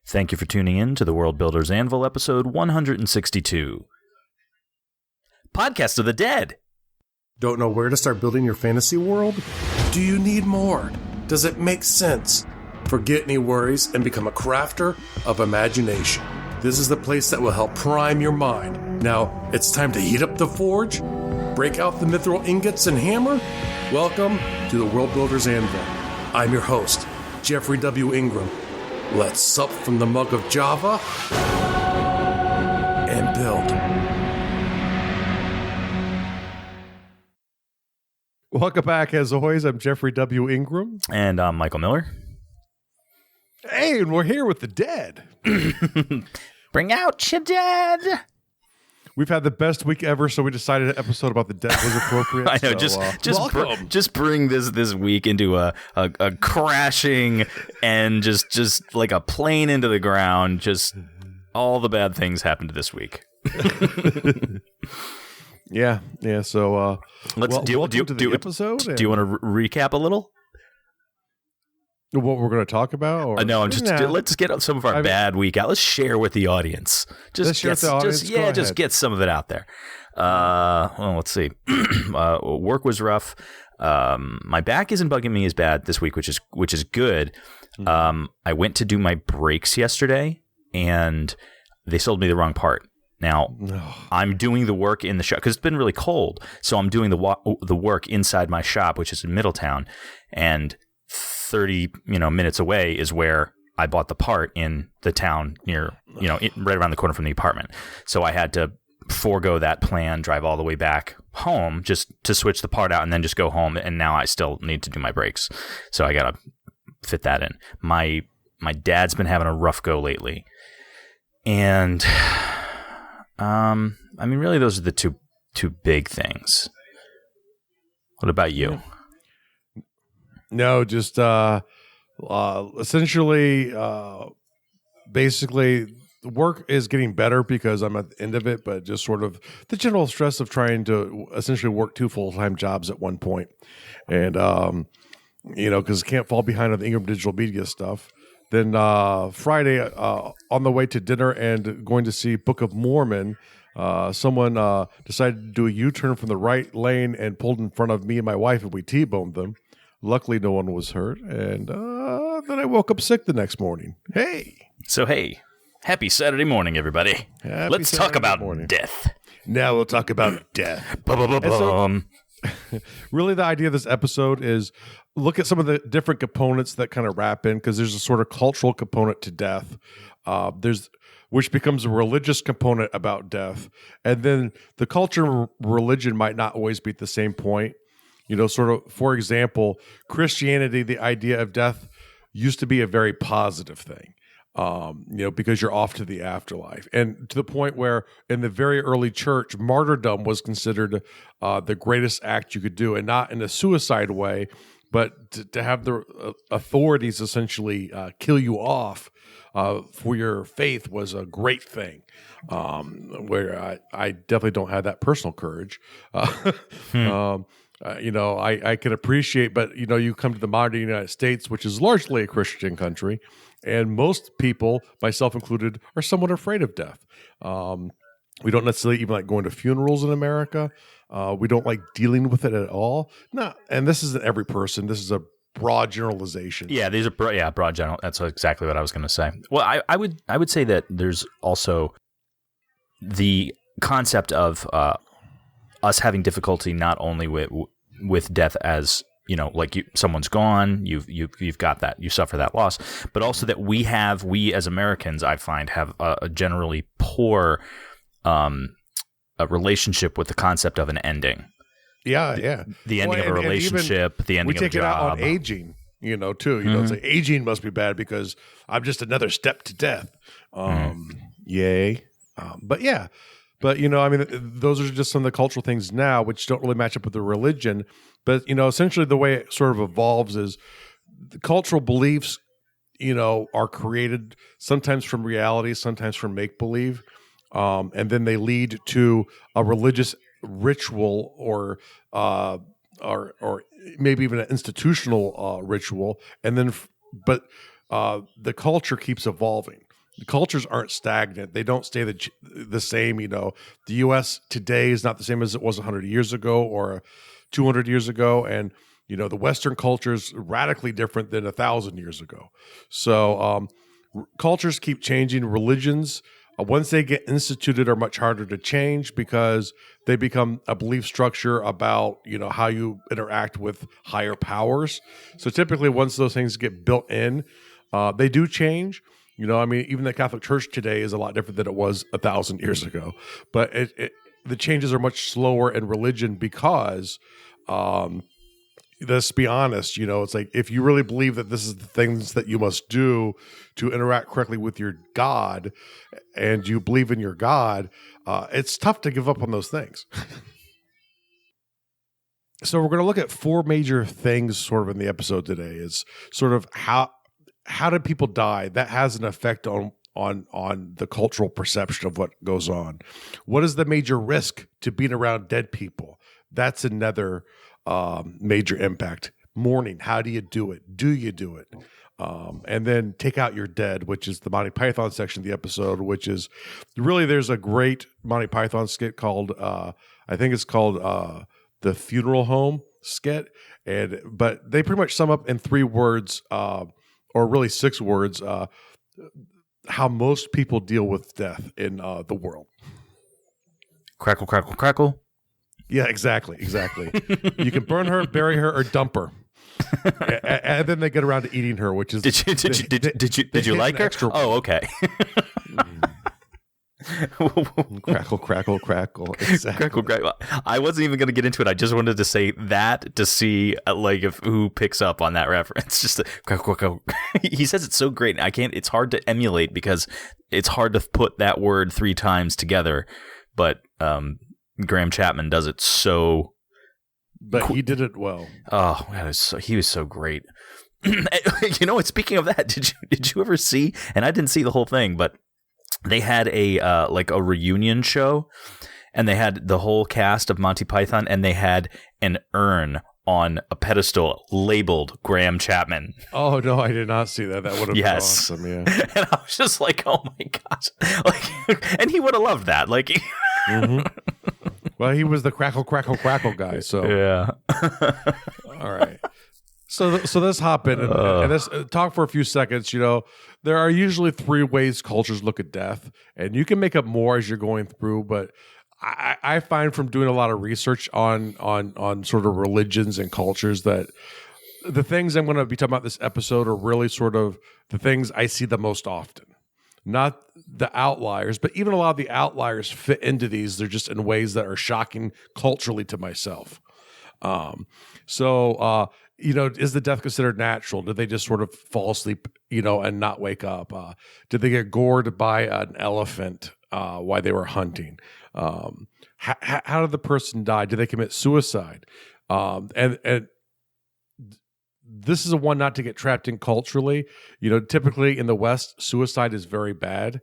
Thank you for tuning in to the World Builders Anvil, episode 162. Podcast of the Dead. Don't know where to start building your fantasy world? Do you need more? Does it make sense? Forget any worries and become a crafter of imagination. This is the place that will help prime your mind. Now, it's time to heat up the forge, break out the mithril ingots and hammer. Welcome to the World Builders Anvil. I'm your host, Jeffrey W. Ingram. Let's sup from the mug of Java and build. Welcome back. As always, I'm Jeffrey W. Ingram. And I'm Michael Miller. Hey, and we're here with the dead. Bring out your dead. We've had the best week ever, so we decided an episode about the dead was appropriate. I know, just bring this week into a crashing and just like a plane into the ground. Just all the bad things happened this week. Yeah. So let's welcome to the episode. Do you want to recap a little? What we're going to talk about? Or? No, let's get some of our bad week out. Let's share with the audience. Just get some of it out there. Well, let's see. Work was rough. My back isn't bugging me as bad this week, which is good. I went to do my brakes yesterday, and they sold me the wrong part. Now, I'm doing the work in the shop because it's been really cold. So I'm doing the work inside my shop, which is in Middletown, and 30 minutes away is where I bought the part in the town near, right around the corner from the apartment. So I had to forego that plan, drive all the way back home just to switch the part out and then just go home. And now I still need to do my brakes. So I got to fit that in. My dad's been having a rough go lately. And really those are the two big things. What about you? No, just essentially, basically, the work is getting better because I'm at the end of it, but just sort of the general stress of trying to essentially work 2 full-time jobs at one point. And, because I can't fall behind on the Ingram Digital Media stuff. Then Friday, on the way to dinner and going to see Book of Mormon, someone decided to do a U-turn from the right lane and pulled in front of me and my wife, and we T-boned them. Luckily, no one was hurt, and then I woke up sick the next morning. Hey! So, happy Saturday morning, everybody. Let's talk about death. Now we'll talk about death. Really, the idea of this episode is look at some of the different components that kind of wrap in, because there's a sort of cultural component to death. Which becomes a religious component about death. And then the culture and religion might not always be at the same point. Sort of, for example, Christianity, the idea of death used to be a very positive thing, because you're off to the afterlife. And to the point where in the very early church, martyrdom was considered the greatest act you could do, and not in a suicide way, but to have the authorities essentially kill you off for your faith was a great thing. Where I definitely don't have that personal courage. I can appreciate, but you come to the modern United States, which is largely a Christian country, and most people, myself included, are somewhat afraid of death. We don't necessarily even like going to funerals in America. We don't like dealing with it at all. No, and this isn't every person. This is a broad generalization. Yeah, these are broad general. That's exactly what I was going to say. Well, I would say that there's also the concept of us having difficulty not only with death as someone's gone, you've got that, you suffer that loss, but also that we as Americans, I find, have a generally poor a relationship with the concept of an ending. Yeah. The ending of a relationship, the ending of a job. We take it out on aging, too. It's like aging must be bad because I'm just another step to death. Yay. But, those are just some of the cultural things now, which don't really match up with the religion. But, essentially the way it sort of evolves is the cultural beliefs, are created sometimes from reality, sometimes from make-believe. And then they lead to a religious ritual or maybe even an institutional ritual. And then, but the culture keeps evolving. cultures aren't stagnant. They don't stay the same. The U.S. today is not the same as it was 100 years ago or 200 years ago. And, the Western culture is radically different than 1,000 years ago. So cultures keep changing. Religions, once they get instituted, are much harder to change because they become a belief structure about, how you interact with higher powers. So typically once those things get built in, they do change. Even the Catholic Church today is a lot different than it was 1,000 years ago. But the changes are much slower in religion because, let's be honest, it's like if you really believe that this is the things that you must do to interact correctly with your God and you believe in your God, it's tough to give up on those things. So we're going to look at 4 major things sort of in the episode today is sort of how did people die? That has an effect on the cultural perception of what goes on. What is the major risk to being around dead people? That's another major impact. Mourning, how do you do it? Do you do it? And then Take Out Your Dead, which is the Monty Python section of the episode, which is really, there's a great Monty Python skit called, I think it's called The Funeral Home skit. But they pretty much sum up in 3 words, or really 6 words, how most people deal with death in the world. Crackle, crackle, crackle. Yeah, exactly. You can burn her, bury her, or dump her, and then they get around to eating her. Which is did you like her? Oh, okay. Crackle, crackle, crackle. Exactly. Crackle, crackle. I wasn't even going to get into it. I just wanted to say that to see if who picks up on that reference. Just crackle, crackle. He says it's so great. I can't. It's hard to emulate because it's hard to put that word 3 times together. But Graham Chapman does it so. But he did it well. Oh, man, he was so great. Speaking of that, did you ever see? And I didn't see the whole thing, but they had a reunion show, and they had the whole cast of Monty Python, and they had an urn on a pedestal labeled Graham Chapman. Oh no, I did not see that. That would have been awesome. Yeah, and I was just like, oh my gosh, and he would have loved that. Mm-hmm. Well, he was the crackle, crackle, crackle guy. So yeah. All right. So let's hop in and let's talk for a few seconds. There are usually 3 ways cultures look at death, and you can make up more as you're going through. But I find from doing a lot of research on sort of religions and cultures that the things I'm going to be talking about this episode are really sort of the things I see the most often. Not the outliers, but even a lot of the outliers fit into these. They're just in ways that are shocking culturally to myself. Is the death considered natural? Did they just sort of fall asleep, and not wake up? Did they get gored by an elephant while they were hunting? How did the person die? Did they commit suicide? And this is a one not to get trapped in culturally. Typically in the West, suicide is very bad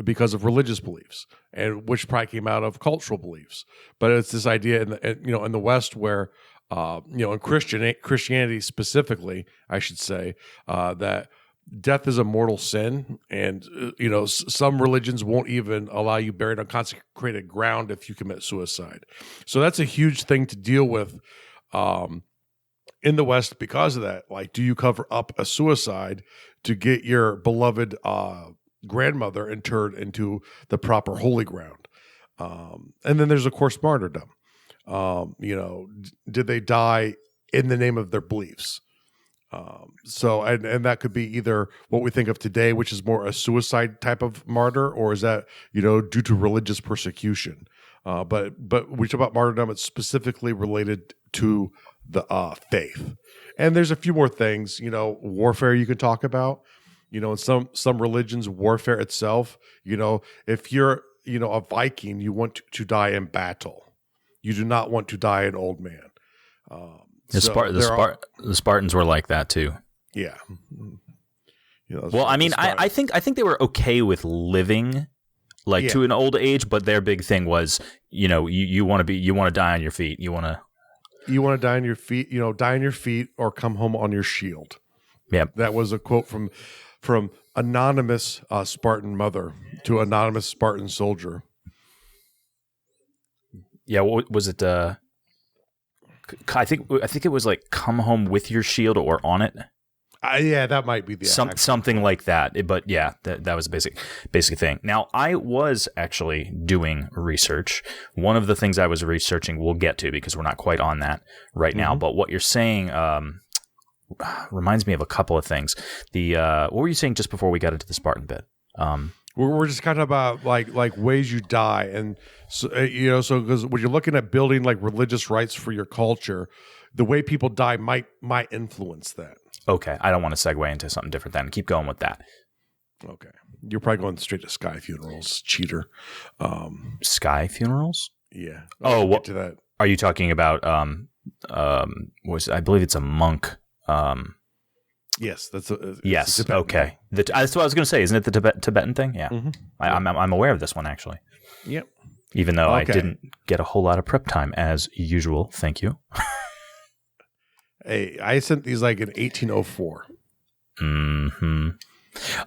because of religious beliefs, and which probably came out of cultural beliefs. But it's this idea in the West where in Christianity specifically, I should say, that death is a mortal sin, and some religions won't even allow you buried on consecrated ground if you commit suicide. So that's a huge thing to deal with in the West because of that. Like, do you cover up a suicide to get your beloved grandmother interred into the proper holy ground? And then there's, of course, martyrdom. Did they die in the name of their beliefs? And that could be either what we think of today, which is more a suicide type of martyr, or is that, due to religious persecution? But we talk about martyrdom, it's specifically related to the faith. And there's a few more things, warfare you can talk about. In some religions, warfare itself, if you're, a Viking, you want to die in battle. You do not want to die an old man. The Spartans were like that too. Yeah. Well, I mean, I think they were okay with living to an old age, but their big thing was, you want to die on your feet. You want to die on your feet, die on your feet or come home on your shield. Yeah. That was a quote from from anonymous Spartan mother to anonymous Spartan soldier. Yeah, what was it? I think it was like "Come home with your shield" or "On it." Yeah, that might be the something like that. But yeah, that was a basic thing. Now, I was actually doing research. One of the things I was researching we'll get to because we're not quite on that right now. But what you're saying reminds me of a couple of things. What were you saying just before we got into the Spartan bit? We're just kind of about like ways you die, and so so because when you're looking at building like religious rites for your culture, the way people die might influence that. Okay, I don't want to segue into something different then. Keep going with that. Okay, you're probably going straight to sky funerals, cheater. Sky funerals? Yeah. What to that? Are you talking about? I believe it's a monk. Yes, yes. A okay, that's what I was going to say. Isn't it the Tibetan thing? Yeah, I'm aware of this one actually. Yep. Even though I didn't get a whole lot of prep time as usual. Thank you. Hey, I sent these like in 1804. Mm-hmm.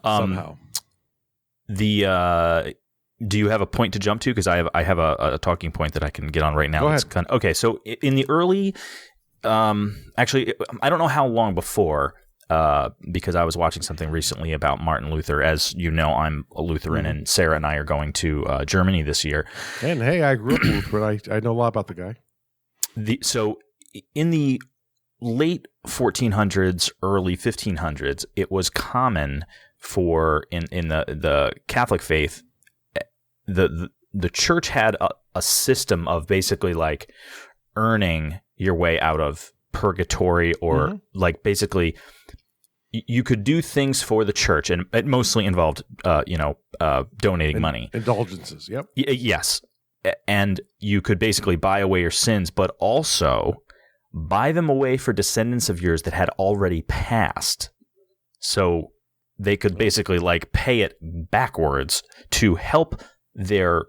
Somehow. Do you have a point to jump to? Because I have a talking point that I can get on right now. Go ahead. Okay, so in the early, actually, I don't know how long before, because I was watching something recently about Martin Luther. As you know, I'm a Lutheran, and Sarah and I are going to Germany this year. And hey, I grew up Lutheran. I know a lot about the guy. So in the late 1400s, early 1500s, it was common for in the Catholic faith, the church had a system of basically like earning your way out of purgatory, or like basically you could do things for the church, and it mostly involved donating money, indulgences. Yep. Yes, and you could basically buy away your sins, but also buy them away for descendants of yours that had already passed. So they could basically like pay it backwards to help their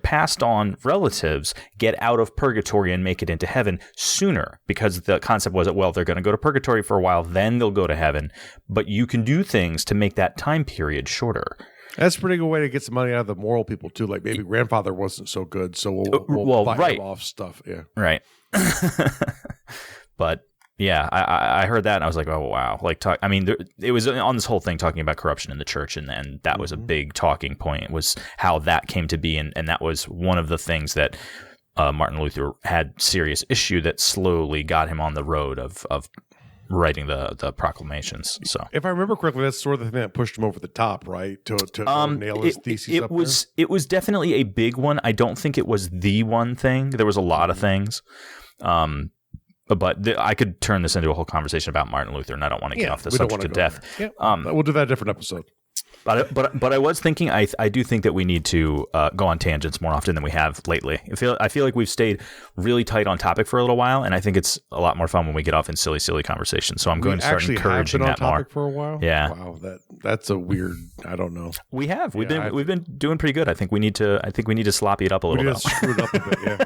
passed on relatives get out of purgatory and make it into heaven sooner, because the concept was that, well, they're going to go to purgatory for a while, then they'll go to heaven, but you can do things to make that time period shorter. That's a pretty good way to get some money out of the moral people too. Like maybe grandfather wasn't so good, so we'll buy him off stuff. Yeah, right. But yeah, I heard that and I was like, oh wow! Like, it was on this whole thing talking about corruption in the church, and that was a big talking point. Was how that came to be, and that was one of the things that Martin Luther had serious issue that slowly got him on the road of writing the proclamations. So, if I remember correctly, that's sort of the thing that pushed him over the top, right? To nail his thesis. It was definitely a big one. I don't think it was the one thing. There was a lot of things. But I could turn this into a whole conversation about Martin Luther, and I don't want to get off the subject to death. Yeah. We'll do that in a different episode. But I was thinking, I do think that we need to go on tangents more often than we have lately. I feel like we've stayed really tight on topic for a little while, and I think it's a lot more fun when we get off in silly conversations. So I'm going to start encouraging that more. For a while. Yeah. Wow, that's a weird. I don't know. We have. We've been doing pretty good. I think we need to sloppy it up a little bit. Screw it up a bit. Yeah.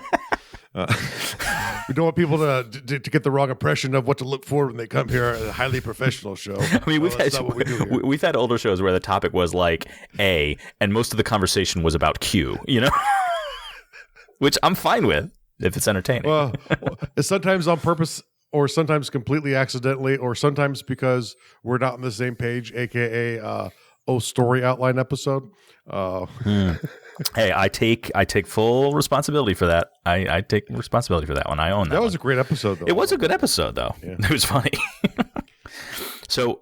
We don't want people to get the wrong impression of what to look for when they come here at a highly professional show. I mean, we've had older shows where the topic was like A, and most of the conversation was about Q, which I'm fine with if it's entertaining. Well, it's sometimes on purpose, or sometimes completely accidentally, or sometimes because we're not on the same page, aka story outline episode. Hey, I take full responsibility for that. I take responsibility for that one. I own that. That was a great episode, though. It was a good episode, though. Yeah. It was funny. So,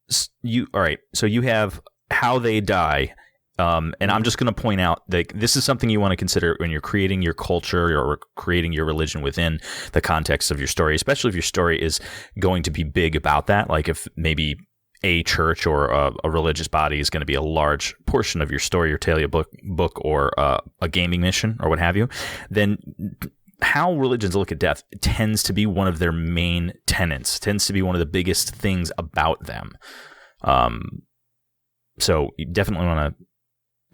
So you have how they die, and I'm just going to point out that this is something you want to consider when you're creating your culture or creating your religion within the context of your story, especially if your story is going to be big about that. Like if maybe a church or a religious body is going to be a large portion of your story or tell you book or a gaming mission or what have you, then how religions look at death tends to be one of their main tenets, tends to be one of the biggest things about them. So you definitely want to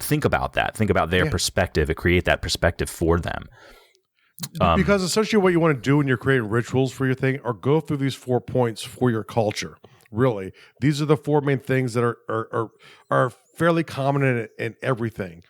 think about that. Think about their perspective and create that perspective for them. Because essentially what you want to do when you're creating rituals for your thing are go through these 4 points for your culture. Really, these are the four main things that are fairly common in everything.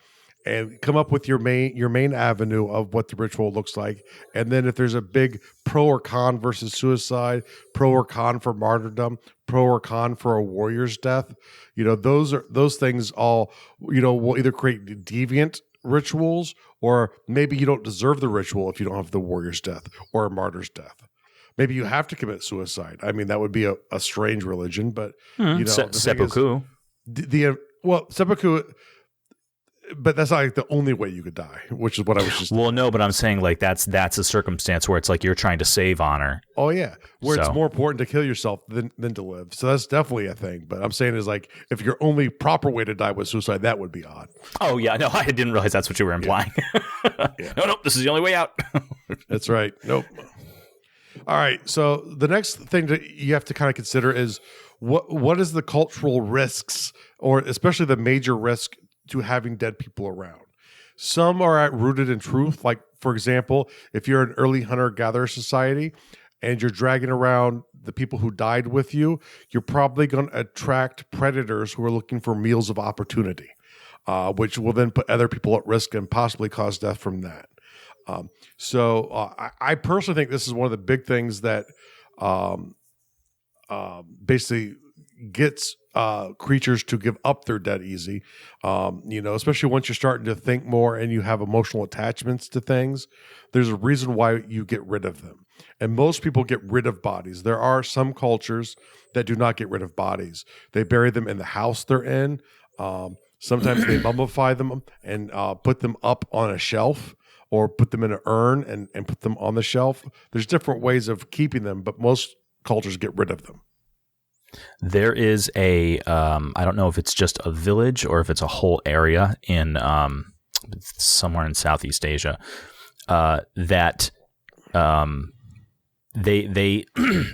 And come up with your main avenue of what the ritual looks like. And then if there's a big pro or con versus suicide, pro or con for martyrdom, pro or con for a warrior's death, those things all, will either create deviant rituals, or maybe you don't deserve the ritual if you don't have the warrior's death or a martyr's death. Maybe you have to commit suicide. I mean, that would be a strange religion, but seppuku. Seppuku. But that's not like the only way you could die, which is what I was just. Well, no, but I'm saying like that's a circumstance where it's like you're trying to save honor. Oh yeah, where it's more important to kill yourself than to live. So that's definitely a thing. But I'm saying is like if your only proper way to die was suicide, that would be odd. Oh yeah, no, I didn't realize that's what you were implying. Yeah. No, this is the only way out. That's right. Nope. All right. So the next thing that you have to kind of consider is what is the cultural risks, or especially the major risk to having dead people around. Some are rooted in truth. Like, for example, if you're an early hunter-gatherer society and you're dragging around the people who died with you, you're probably going to attract predators who are looking for meals of opportunity, which will then put other people at risk and possibly cause death from that. So I personally think this is one of the big things that basically gets creatures to give up their dead easy, especially once you're starting to think more and you have emotional attachments to things. There's a reason why you get rid of them. And most people get rid of bodies. There are some cultures that do not get rid of bodies. They bury them in the house they're in. Sometimes they mummify them and put them up on a shelf, or put them in an urn and put them on the shelf. There's different ways of keeping them, but most cultures get rid of them. There is I don't know if it's just a village or if it's a whole area in somewhere in Southeast Asia that they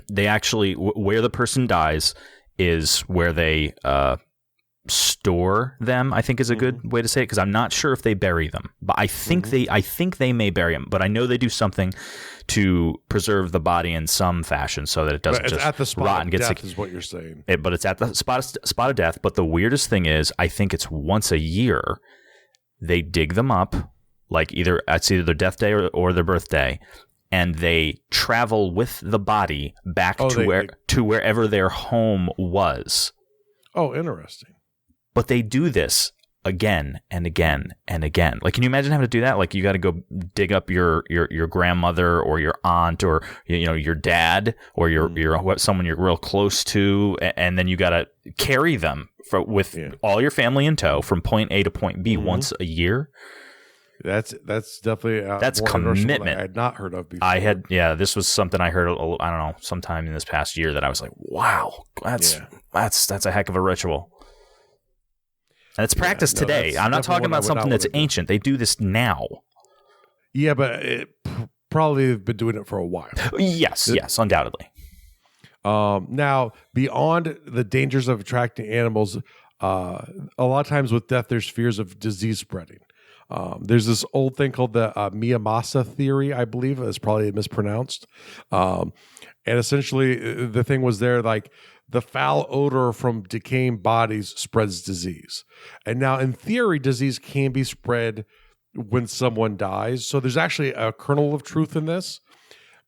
they actually, where the person dies is where they store them, I think is a good way to say it, because I'm not sure if they bury them, but I think they may bury them, but I know they do something to preserve the body in some fashion so that it doesn't just at the spot rot and get sick. Is what you're saying. But it's at the spot of death. But the weirdest thing is, I think it's once a year they dig them up, like either their death day or their birthday, and they travel with the body back to wherever their home was. Oh, interesting. But they do this again and again and again. Like, can you imagine having to do that? Like, you got to go dig up your grandmother or your aunt or your dad or your someone you're real close to, and then you got to carry them with all your family in tow from point A to point B once a year. That's definitely that's commitment. I had not heard of before. This was something I heard, I don't know, sometime in this past year that I was like, wow, that's a heck of a ritual. And it's practiced today. I'm not talking about something that's ancient. They do this now. Yeah, but probably have been doing it for a while. Yes, undoubtedly. Now, beyond the dangers of attracting animals, a lot of times with death, there's fears of disease spreading. There's this old thing called the Miyamasa theory, I believe. It's probably mispronounced. And essentially, the thing was there, like, the foul odor from decaying bodies spreads disease. And now, in theory, disease can be spread when someone dies. So there's actually a kernel of truth in this.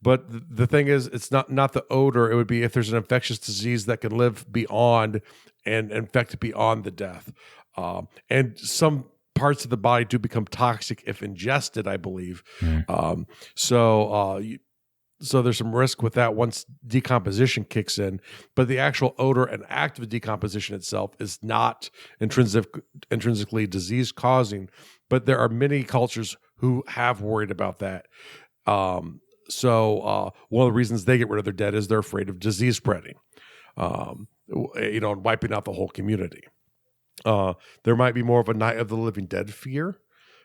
But the thing is, it's not the odor. It would be if there's an infectious disease that can live beyond and infect beyond the death. And some parts of the body do become toxic if ingested, I believe. So there's some risk with that once decomposition kicks in, but the actual odor and act of decomposition itself is not intrinsically disease causing, but there are many cultures who have worried about that. So one of the reasons they get rid of their dead is they're afraid of disease spreading, and wiping out the whole community. There might be more of a Night of the Living Dead fear,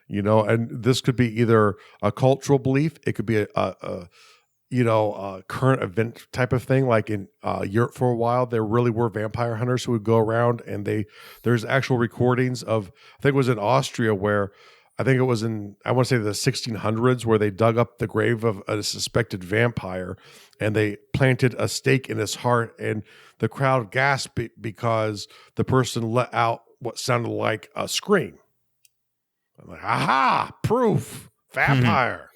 and this could be either a cultural belief. It could be a current event type of thing. Like in Europe for a while, there really were vampire hunters who would go around, and there's actual recordings of, I think it was in Austria, where I think it was I want to say the 1600s, where they dug up the grave of a suspected vampire and they planted a stake in his heart, and the crowd gasped because the person let out what sounded like a scream. I'm like, aha, proof, vampire.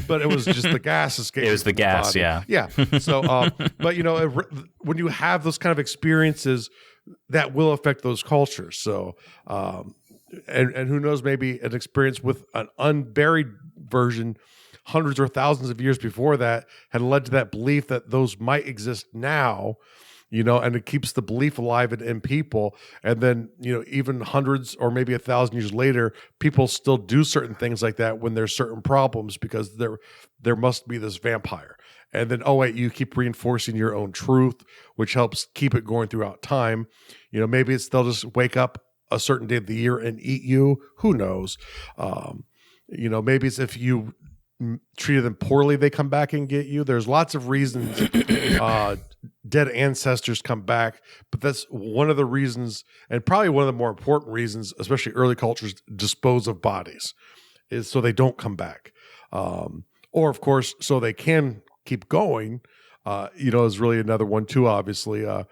But it was just the gas escaping. It was the gas, yeah. Yeah. So, but when you have those kind of experiences, that will affect those cultures. So, and who knows, maybe an experience with an unburied version hundreds or thousands of years before that had led to that belief that those might exist now, and it keeps the belief alive in people. And then, even hundreds or maybe 1,000 years later, people still do certain things like that when there's certain problems because there must be this vampire. And then, oh wait, you keep reinforcing your own truth, which helps keep it going throughout time. Maybe they'll just wake up a certain day of the year and eat you. Who knows? Maybe it's if you treated them poorly, they come back and get you. There's lots of reasons dead ancestors come back, but that's one of the reasons, and probably one of the more important reasons, especially early cultures dispose of bodies, is so they don't come back. Or of course, so they can keep going, is really another one too, obviously. We'll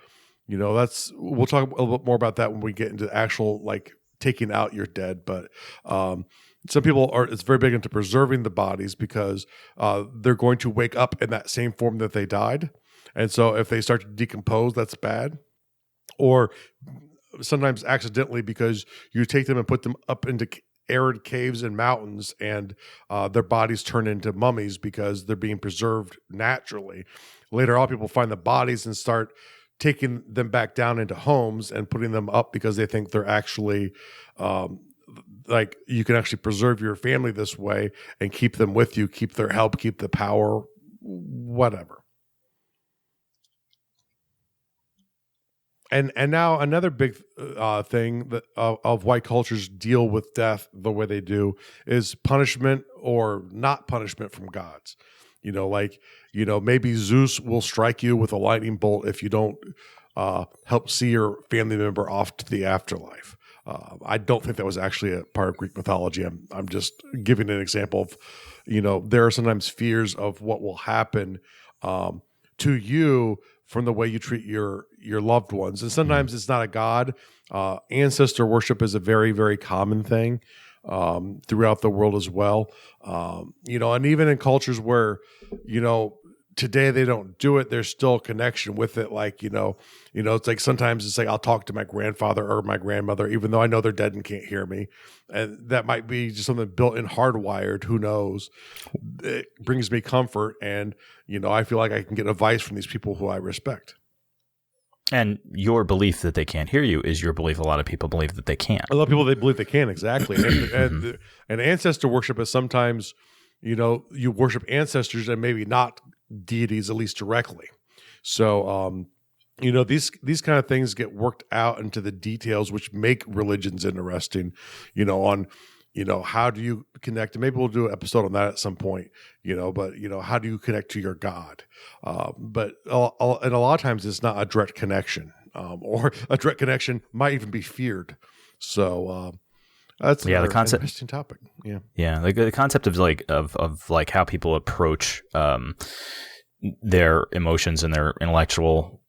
talk a little bit more about that when we get into actual taking out your dead. But some people it's very big into preserving the bodies because they're going to wake up in that same form that they died. And so if they start to decompose, that's bad. Or sometimes accidentally, because you take them and put them up into arid caves and mountains, and their bodies turn into mummies because they're being preserved naturally. Later on, people find the bodies and start taking them back down into homes and putting them up because they think they're actually you can actually preserve your family this way and keep them with you, keep their help, keep the power, whatever. And now another big thing that of why cultures deal with death the way they do is punishment or not punishment from gods. Maybe Zeus will strike you with a lightning bolt if you don't help see your family member off to the afterlife. I don't think that was actually a part of Greek mythology. I'm just giving an example of, there are sometimes fears of what will happen to you from the way you treat your loved ones. And sometimes it's not a god. Ancestor worship is a very, very common thing throughout the world as well. And even in cultures where, today they don't do it, there's still a connection with it. It's like sometimes it's like I'll talk to my grandfather or my grandmother, even though I know they're dead and can't hear me. And that might be just something built in, hardwired, who knows. It brings me comfort, and I feel like I can get advice from these people who I respect. And your belief that they can't hear you is your belief. A lot of people believe that they can't. A lot of people, they believe they can, exactly. And ancestor worship is sometimes, you worship ancestors and maybe not deities, at least directly. So, these kind of things get worked out into the details, which make religions interesting, on, how do you connect? And maybe we'll do an episode on that at some point, but, how do you connect to your God? But and a lot of times it's not a direct connection, or a direct connection might even be feared. So, that's the concept, interesting topic. Yeah. The concept of how people approach, their emotions and their intellectual,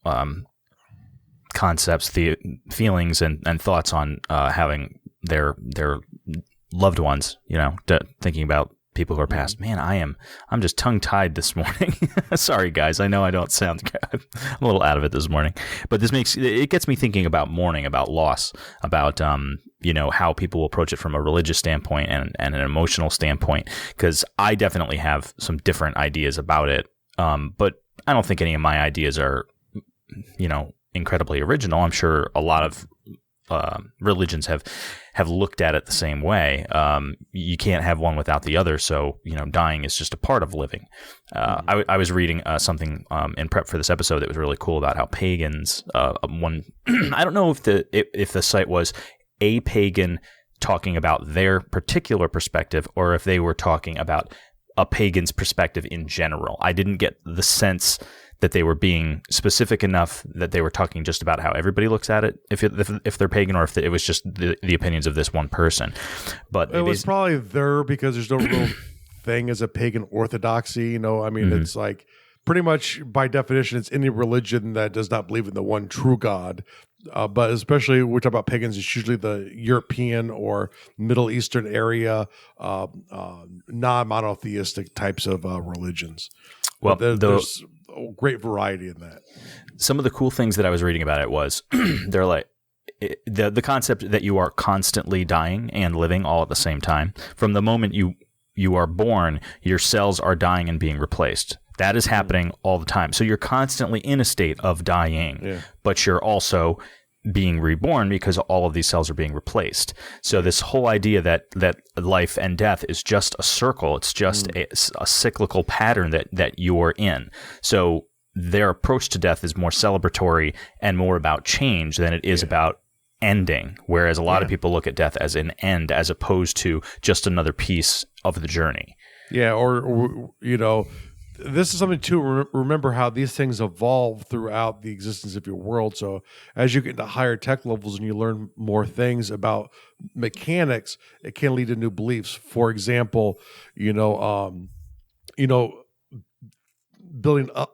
concepts, the feelings and thoughts on, having their loved ones, thinking about people who are passed. Man, I'm just tongue-tied this morning. Sorry, guys. I know I don't sound good. I'm a little out of it this morning. But it gets me thinking about mourning, about loss, about, how people approach it from a religious standpoint and an emotional standpoint, because I definitely have some different ideas about it. But I don't think any of my ideas are, incredibly original. I'm sure a lot of religions have looked at it the same way. You can't have one without the other. So, dying is just a part of living. I was reading something in prep for this episode that was really cool about how pagans, I don't know if the site was a pagan talking about their particular perspective or if they were talking about a pagan's perspective in general. I didn't get the sense that they were being specific enough that they were talking just about how everybody looks at it, if they're pagan, or if it was just the opinions of this one person. But it was probably there because there's no real thing as a pagan orthodoxy. It's like pretty much by definition, it's any religion that does not believe in the one true God. But especially when we talk about pagans, it's usually the European or Middle Eastern area, non-monotheistic types of religions. Well, there's a great variety in that. Some of the cool things that I was reading about it was they're like the concept that you are constantly dying and living all at the same time. From the moment you are born, your cells are dying and being replaced. That is happening all the time. So you're constantly in a state of dying, but you're also being reborn because all of these cells are being replaced. So this whole idea that life and death is just a circle, it's just a cyclical pattern that you're in. So their approach to death is more celebratory and more about change than it is about ending, whereas a lot of people look at death as an end as opposed to just another piece of the journey. Yeah, or this is something to remember how these things evolve throughout the existence of your world. So as you get into higher tech levels and you learn more things about mechanics, it can lead to new beliefs. For example, building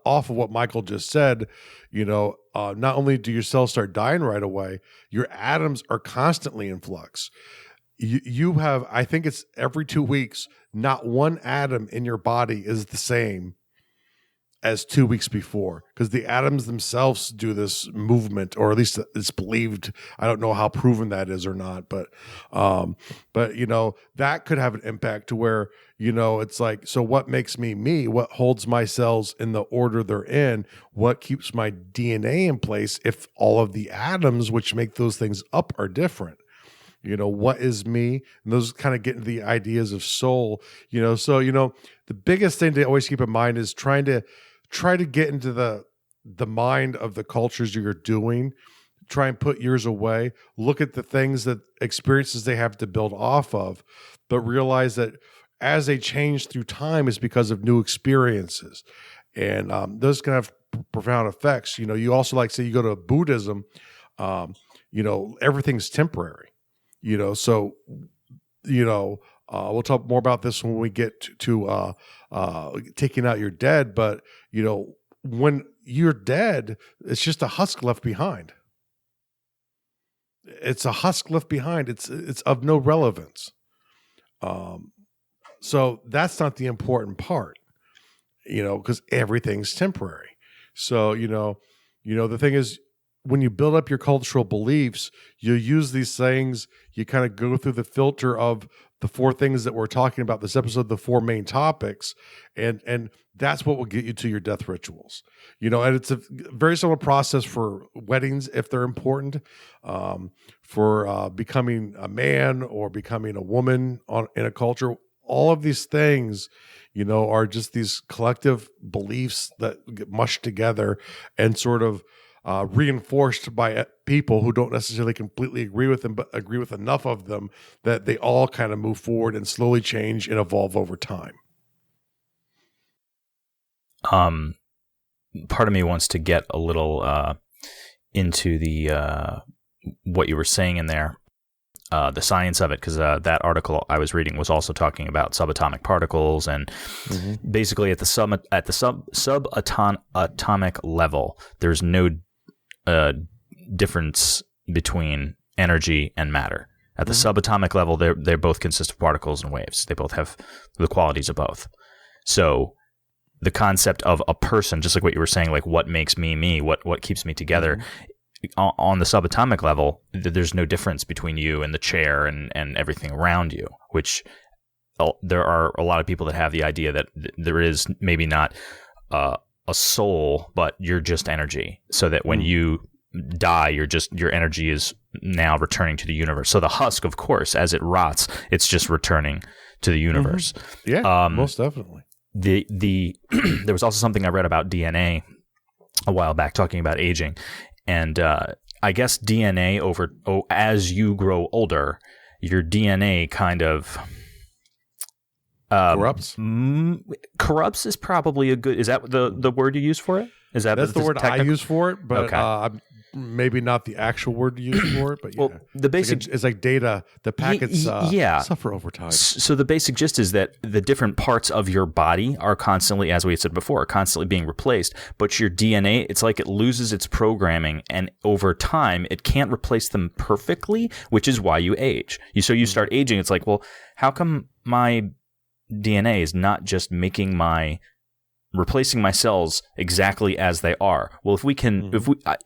off of what Michael just said, not only do your cells start dying right away, your atoms are constantly in flux. You have, I think it's every 2 weeks, not one atom in your body is the same as 2 weeks before, because the atoms themselves do this movement, or at least it's believed. I don't know how proven that is or not, but that could have an impact to where, it's like, so what makes me? What holds my cells in the order they're in? What keeps my DNA in place if all of the atoms which make those things up are different? What is me? And those kind of get into the ideas of soul, so, the biggest thing to always keep in mind is try to get into the mind of the cultures you're doing, try and put yours away, look at the things that experiences they have to build off of, but realize that as they change through time is because of new experiences. And those can have profound effects. You also, say you go to Buddhism, everything's temporary. We'll talk more about this when we get to taking out your dead. But, when you're dead, it's just a husk left behind. It's a husk left behind. It's of no relevance. So that's not the important part, because everything's temporary. So, the thing is, when you build up your cultural beliefs, you use these things, you kind of go through the filter of the 4 things that we're talking about this episode, the 4 main topics, and that's what will get you to your death rituals. And it's a very similar process for weddings if they're important, for becoming a man or becoming a woman in a culture. All of these things, are just these collective beliefs that get mushed together and sort of reinforced by people who don't necessarily completely agree with them, but agree with enough of them that they all kind of move forward and slowly change and evolve over time. Part of me wants to get a little into the what you were saying in there, the science of it, because that article I was reading was also talking about subatomic particles, and basically at the subatomic level, there's no difference between energy and matter. At the subatomic level, they both consist of particles and waves. They both have the qualities of both. So the concept of a person, just like what you were saying, like what makes me, what keeps me together, on the subatomic level, there's no difference between you and the chair and everything around you, which there are a lot of people that have the idea that there is maybe not a soul, but you're just energy, so that when you die, your energy is now returning to the universe. So the husk, of course, as it rots, it's just returning to the universe. Yeah, most definitely. There was also something I read about DNA a while back talking about aging, and I guess DNA as you grow older, your DNA kind of Corrupts? Corrupts is probably a good... Is that the word you use for it? That's the word I use for it, but maybe not the actual word you use for it. But well, the basic... It's like data. The packets suffer over time. So the basic gist is that the different parts of your body are constantly, as we had said before, constantly being replaced. But your DNA, it's like it loses its programming, and over time, it can't replace them perfectly, which is why you age. So you start aging. It's like, well, how come my DNA is not just replacing my cells exactly as they are? Well, if we can,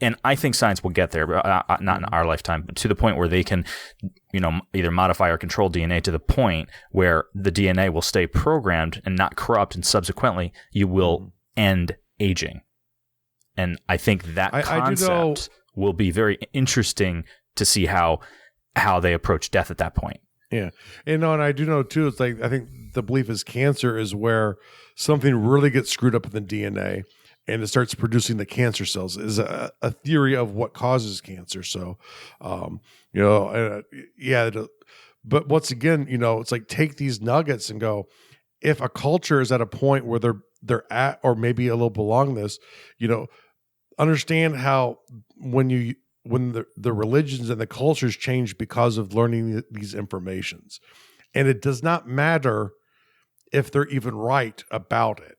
and I think science will get there, but not in our lifetime, but to the point where they can, either modify or control DNA to the point where the DNA will stay programmed and not corrupt, and subsequently you will end aging. And I think that concept will be very interesting to see how they approach death at that point. Yeah. And I do know too, it's like, I think the belief is cancer is where something really gets screwed up in the DNA and it starts producing the cancer cells, is a theory of what causes cancer. So, but once again, it's like, take these nuggets and go, if a culture is at a point where they're at, or maybe a little belong this, understand how when the religions and the cultures change because of learning these informations. And it does not matter if they're even right about it.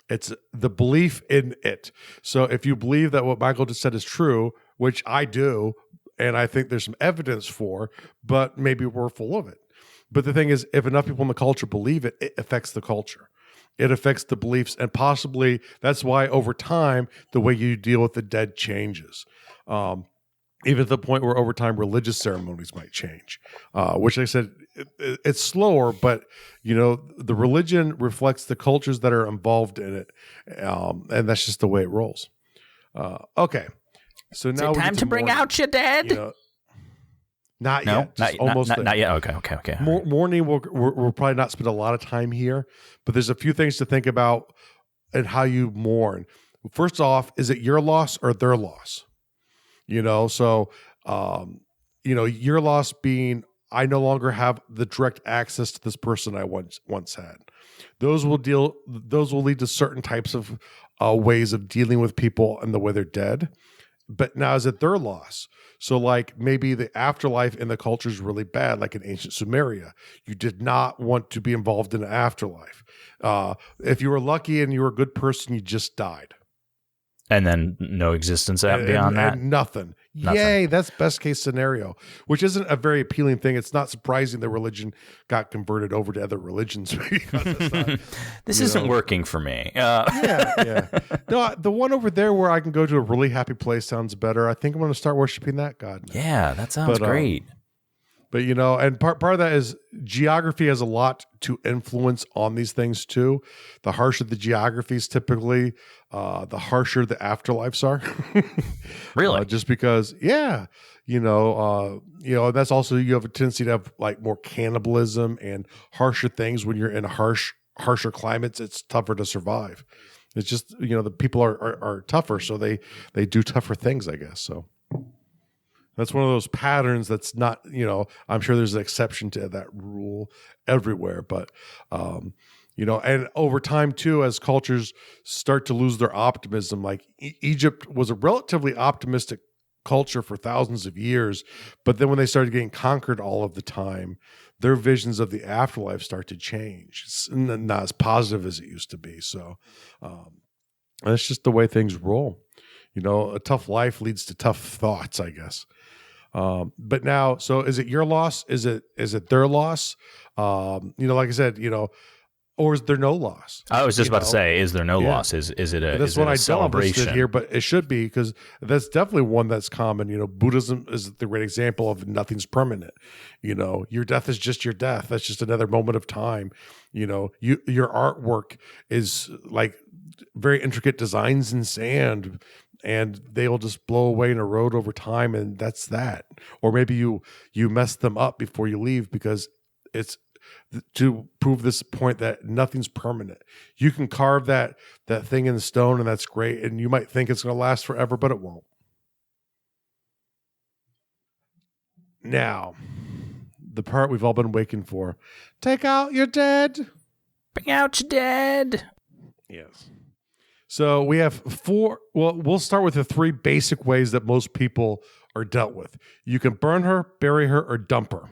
It's the belief in it. So if you believe that what Michael just said is true, which I do, and I think there's some evidence for, but maybe we're full of it. But the thing is, if enough people in the culture believe it, it affects the culture. It affects the beliefs, and possibly that's why over time, the way you deal with the dead changes. Even to the point where over time religious ceremonies might change, which like I said, it's slower, but the religion reflects the cultures that are involved in it, and that's just the way it rolls. Okay, so now it's time to bring out your dead. Not yet. Not yet. Okay. Mourning, we'll probably not spend a lot of time here, but there's a few things to think about and how you mourn. First off, is it your loss or their loss? So, your loss being, I no longer have the direct access to this person I once had. Those will lead to certain types of ways of dealing with people and the way they're dead. But now is it their loss? So like maybe the afterlife in the culture is really bad, like in ancient Sumeria. You did not want to be involved in an afterlife. If you were lucky and you were a good person, you just died. And then no existence beyond that? And nothing. Yay, that's best case scenario, which isn't a very appealing thing. It's not surprising that religion got converted over to other religions. Because this isn't working for me. Yeah. No, the one over there where I can go to a really happy place sounds better. I think I'm going to start worshiping that God now. Yeah, that sounds great. But, and part of that is geography has a lot to influence on these things too. The harsher the geographies typically, the harsher the afterlives are. Really? Just because, that's also, you have a tendency to have like more cannibalism and harsher things when you're in harsher climates. It's tougher to survive. It's just, the people are tougher, so they do tougher things, I guess. So. That's one of those patterns that's not, I'm sure there's an exception to that rule everywhere. But, and over time, too, as cultures start to lose their optimism, like Egypt was a relatively optimistic culture for thousands of years. But then when they started getting conquered all of the time, their visions of the afterlife start to change. It's not as positive as it used to be. So that's just the way things roll. A tough life leads to tough thoughts, I guess. But now, so is it your loss? Is it their loss? Like I said, or is there no loss? I was just about to say, is there no loss? Is it a that's what I celebration don't here, but it should be, because that's definitely one that's common. Buddhism is the great example of nothing's permanent. Your death is just your death. That's just another moment of time. Your artwork is like very intricate designs in sand, and they will just blow away and erode over time, and that's that. Or maybe you mess them up before you leave, because it's to prove this point that nothing's permanent. You can carve that thing in stone, and that's great, and you might think it's going to last forever, but it won't. Now, the part we've all been waiting for. Take out your dead. Bring out your dead. Yes. So we have 4. Well, we'll start with the 3 basic ways that most people are dealt with. You can burn her, bury her, or dump her.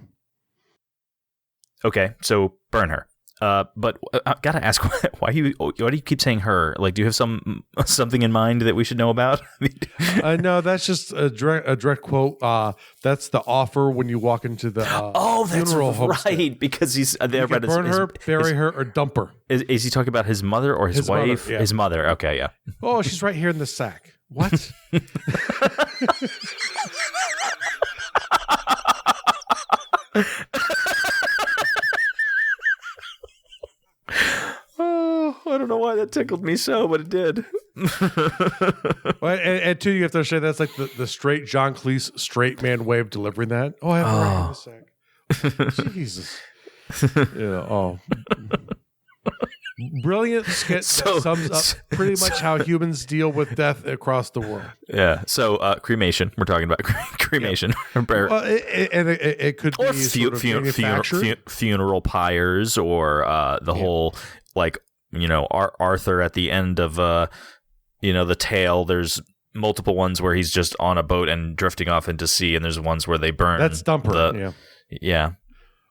Okay, so burn her. But I gotta ask, why do you keep saying her? Like, do you have something in mind that we should know about? No, that's just a direct quote. That's the offer when you walk into the funeral homestead. Right, because he's there. Burn her, bury her, or dump her. Is he talking about his mother or his wife? Mother, yeah. His mother. Okay, yeah. Oh, she's right here in the sack. What? Oh, I don't know why that tickled me so, but it did. Well, and two, you have to understand that's like the straight John Cleese straight man way of delivering that. Oh, I have her right in the sack. Jesus. Brilliant skit that sums up pretty much how humans deal with death across the world. Yeah. So cremation. We're talking about cremation. Yeah. Well, it could be funeral pyres, or the whole, like, Arthur at the end of the tale. There's multiple ones where he's just on a boat and drifting off into sea, and there's ones where they burn. That's dumper. Yeah.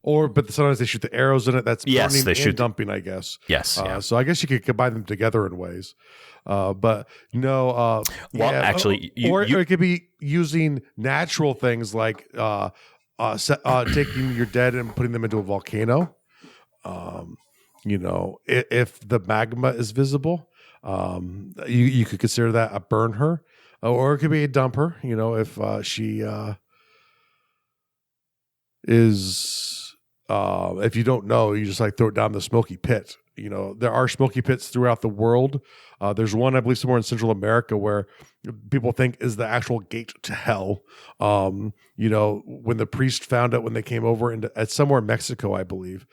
But sometimes they shoot the arrows in it. That's burning and dumping, I guess. Yes. So I guess you could combine them together in ways. But no. Actually, it could be using natural things like taking your dead and putting them into a volcano. If the magma is visible, you could consider that a burn her, or it could be a dump her. If she is. If you don't know, you just like throw it down the smoky pit. There are smoky pits throughout the world. There's one, I believe, somewhere in Central America where people think is the actual gate to hell. When the priest found it when they came over at somewhere in Mexico, I believe.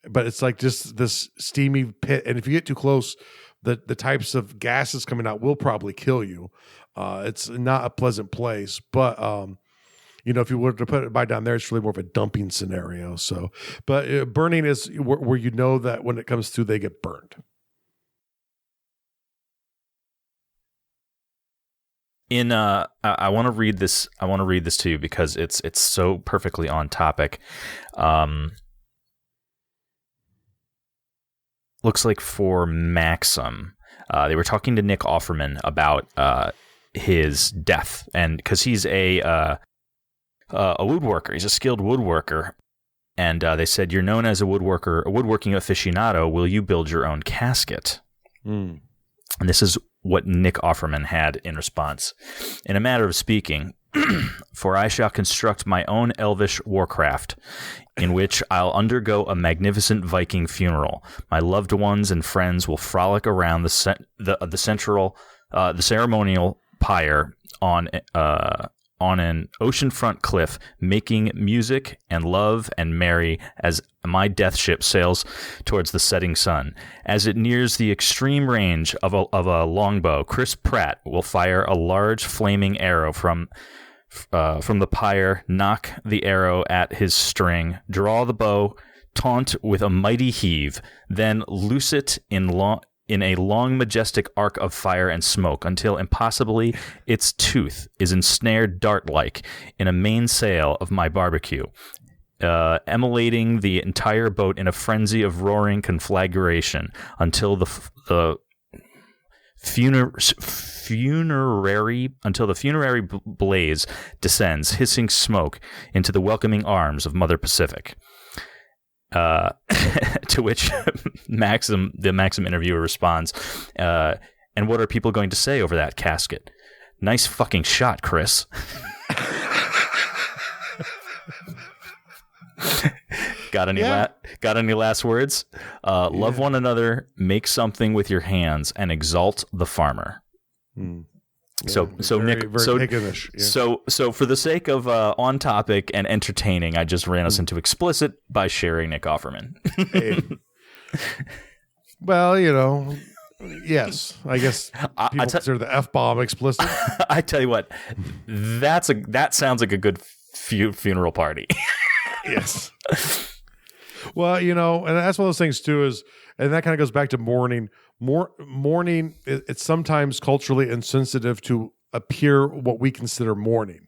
But it's like just this steamy pit, and if you get too close, the types of gases coming out will probably kill you. It's not a pleasant place, but if you were to put it by down there, it's really more of a dumping scenario. So, but burning is where that when it comes to, they get burned. I want to read this. I want to read this to you because it's so perfectly on topic. Looks like for Maxim, they were talking to Nick Offerman about his death, and because he's a woodworker. He's a skilled woodworker. And they said, "You're known as a woodworking aficionado. Will you build your own casket?" And this is what Nick Offerman had in response. "In a matter of speaking, for I shall construct my own elvish warcraft, in which I'll undergo a magnificent Viking funeral. My loved ones and friends will frolic around the ceremonial pyre on an oceanfront cliff, making music and love and merry as my death ship sails towards the setting sun. As it nears the extreme range of a longbow, Chris Pratt will fire a large flaming arrow from the pyre, knock the arrow at his string, draw the bow, taunt with a mighty heave, then loose it in a long, majestic arc of fire and smoke until impossibly its tooth is ensnared dart-like in a mainsail of my barbecue, emulating the entire boat in a frenzy of roaring conflagration until the funerary blaze descends, hissing smoke into the welcoming arms of Mother Pacific." To which the Maxim interviewer responds, "And what are people going to say over that casket? Nice fucking shot, Chris." Got any last words? Love one another, make something with your hands, and exalt the farmer. So Nick, so for the sake of on topic and entertaining, I just ran us into explicit by sharing Nick Offerman. Hey. Well, yes, I guess people consider the F-bomb explicit. I tell you what, that sounds like a good funeral party. Yes. Well, and that's one of those things too. Is and that kind of goes back to mourning. Mourning, it's sometimes culturally insensitive to appear what we consider mourning,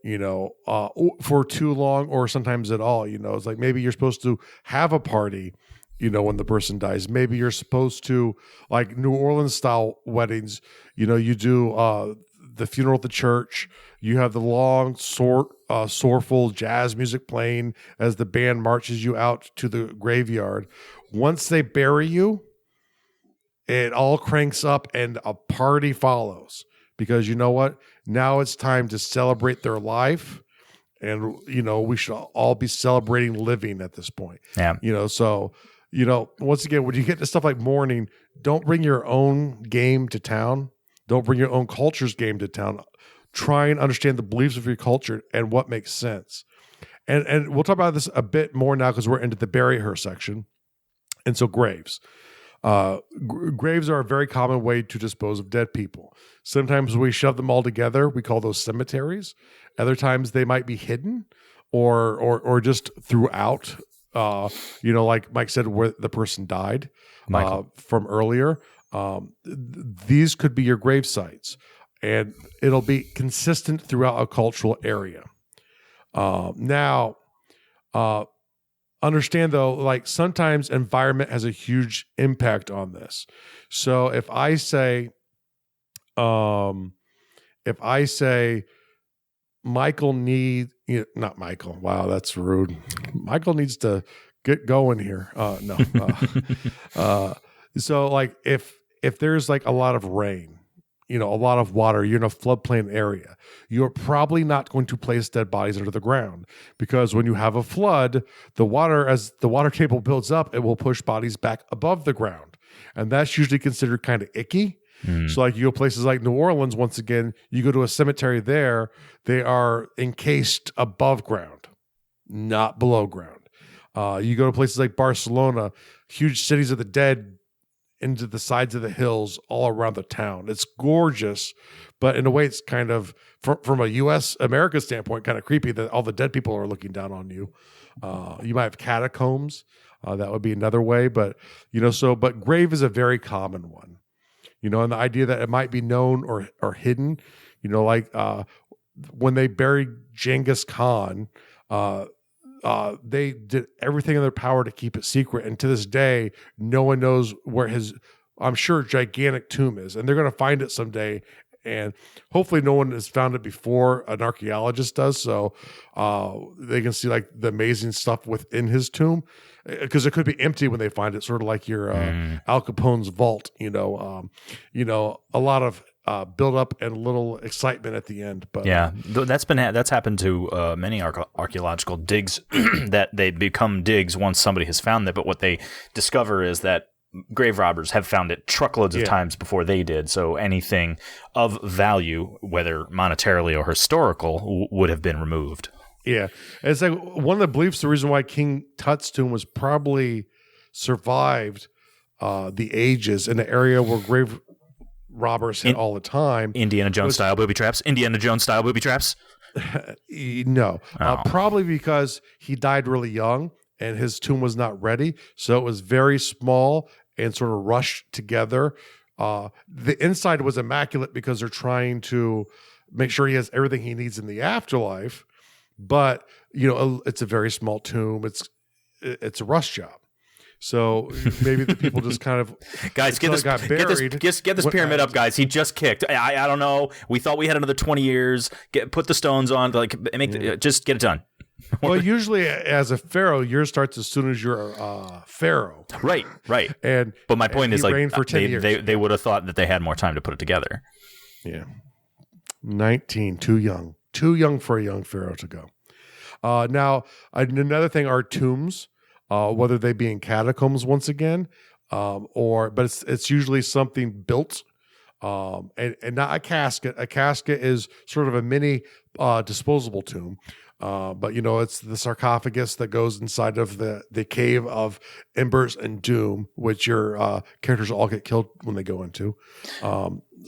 for too long or sometimes at all. It's like maybe you're supposed to have a party, when the person dies. Maybe you're supposed to, like New Orleans style weddings, you do the funeral at the church. You have the long, sorrowful jazz music playing as the band marches you out to the graveyard. Once they bury you, it all cranks up and a party follows, because you know what? Now it's time to celebrate their life. And, we should all be celebrating living at this point. Yeah. So, once again, when you get to stuff like mourning, don't bring your own game to town. Don't bring your own culture's game to town. Try and understand the beliefs of your culture and what makes sense. And we'll talk about this a bit more now because we're into the bury her section. And so graves. Graves are a very common way to dispose of dead people. Sometimes we shove them all together. We call those cemeteries. Other times they might be hidden or just throughout, like Mike said, where the person died from earlier. These could be your grave sites, and it'll be consistent throughout a cultural area. Now, understand though, like sometimes environment has a huge impact on this. So if I say Michael needs, not Michael. Wow, that's rude. Michael needs to get going here. So like if there's like a lot of rain, a lot of water, you're in a floodplain area, you're probably not going to place dead bodies under the ground, because when you have a flood, as the water table builds up, it will push bodies back above the ground. And that's usually considered kind of icky. So like you go places like New Orleans, once again, you go to a cemetery there, they are encased above ground, not below ground. You go to places like Barcelona, huge cities of the dead into the sides of the hills all around the town. It's gorgeous, but in a way it's kind of, from a America standpoint, kind of creepy that all the dead people are looking down on you. You might have catacombs. That would be another way, but but grave is a very common one. And the idea that it might be known or hidden, like when they buried Genghis Khan, they did everything in their power to keep it secret. And to this day, no one knows where his, I'm sure, gigantic tomb is. And they're going to find it someday. And hopefully no one has found it before an archaeologist does. So they can see like the amazing stuff within his tomb, because it could be empty when they find it, sort of like your Al Capone's vault, a lot of build up and little excitement at the end. But yeah, that's happened to many archaeological digs that they become digs once somebody has found it. But what they discover is that grave robbers have found it truckloads of times before they did. So anything of value, whether monetarily or historical, would have been removed. Yeah. It's like one of the beliefs, the reason why King Tut's tomb was probably survived the ages in an area where grave robbers hit all the time. Indiana Jones style booby traps? No. Probably because he died really young and his tomb was not ready. So it was very small and sort of rushed together. The inside was immaculate because they're trying to make sure he has everything he needs in the afterlife. But, it's a very small tomb. It's a rush job. So maybe the people just kind of guys get this pyramid up, guys. He just kicked. I don't know. We thought we had another 20 years. Put the stones on. Just get it done. Well, usually as a pharaoh, yours starts as soon as you're a pharaoh. Right. But my point is, like, they would have thought that they had more time to put it together. Yeah, 19, too young for a young pharaoh to go. Now another thing are tombs. Whether they be in catacombs once again, but it's usually something built, and not a casket. A casket is sort of a mini disposable tomb, but it's the sarcophagus that goes inside of the cave of embers and doom, which your characters all get killed when they go into,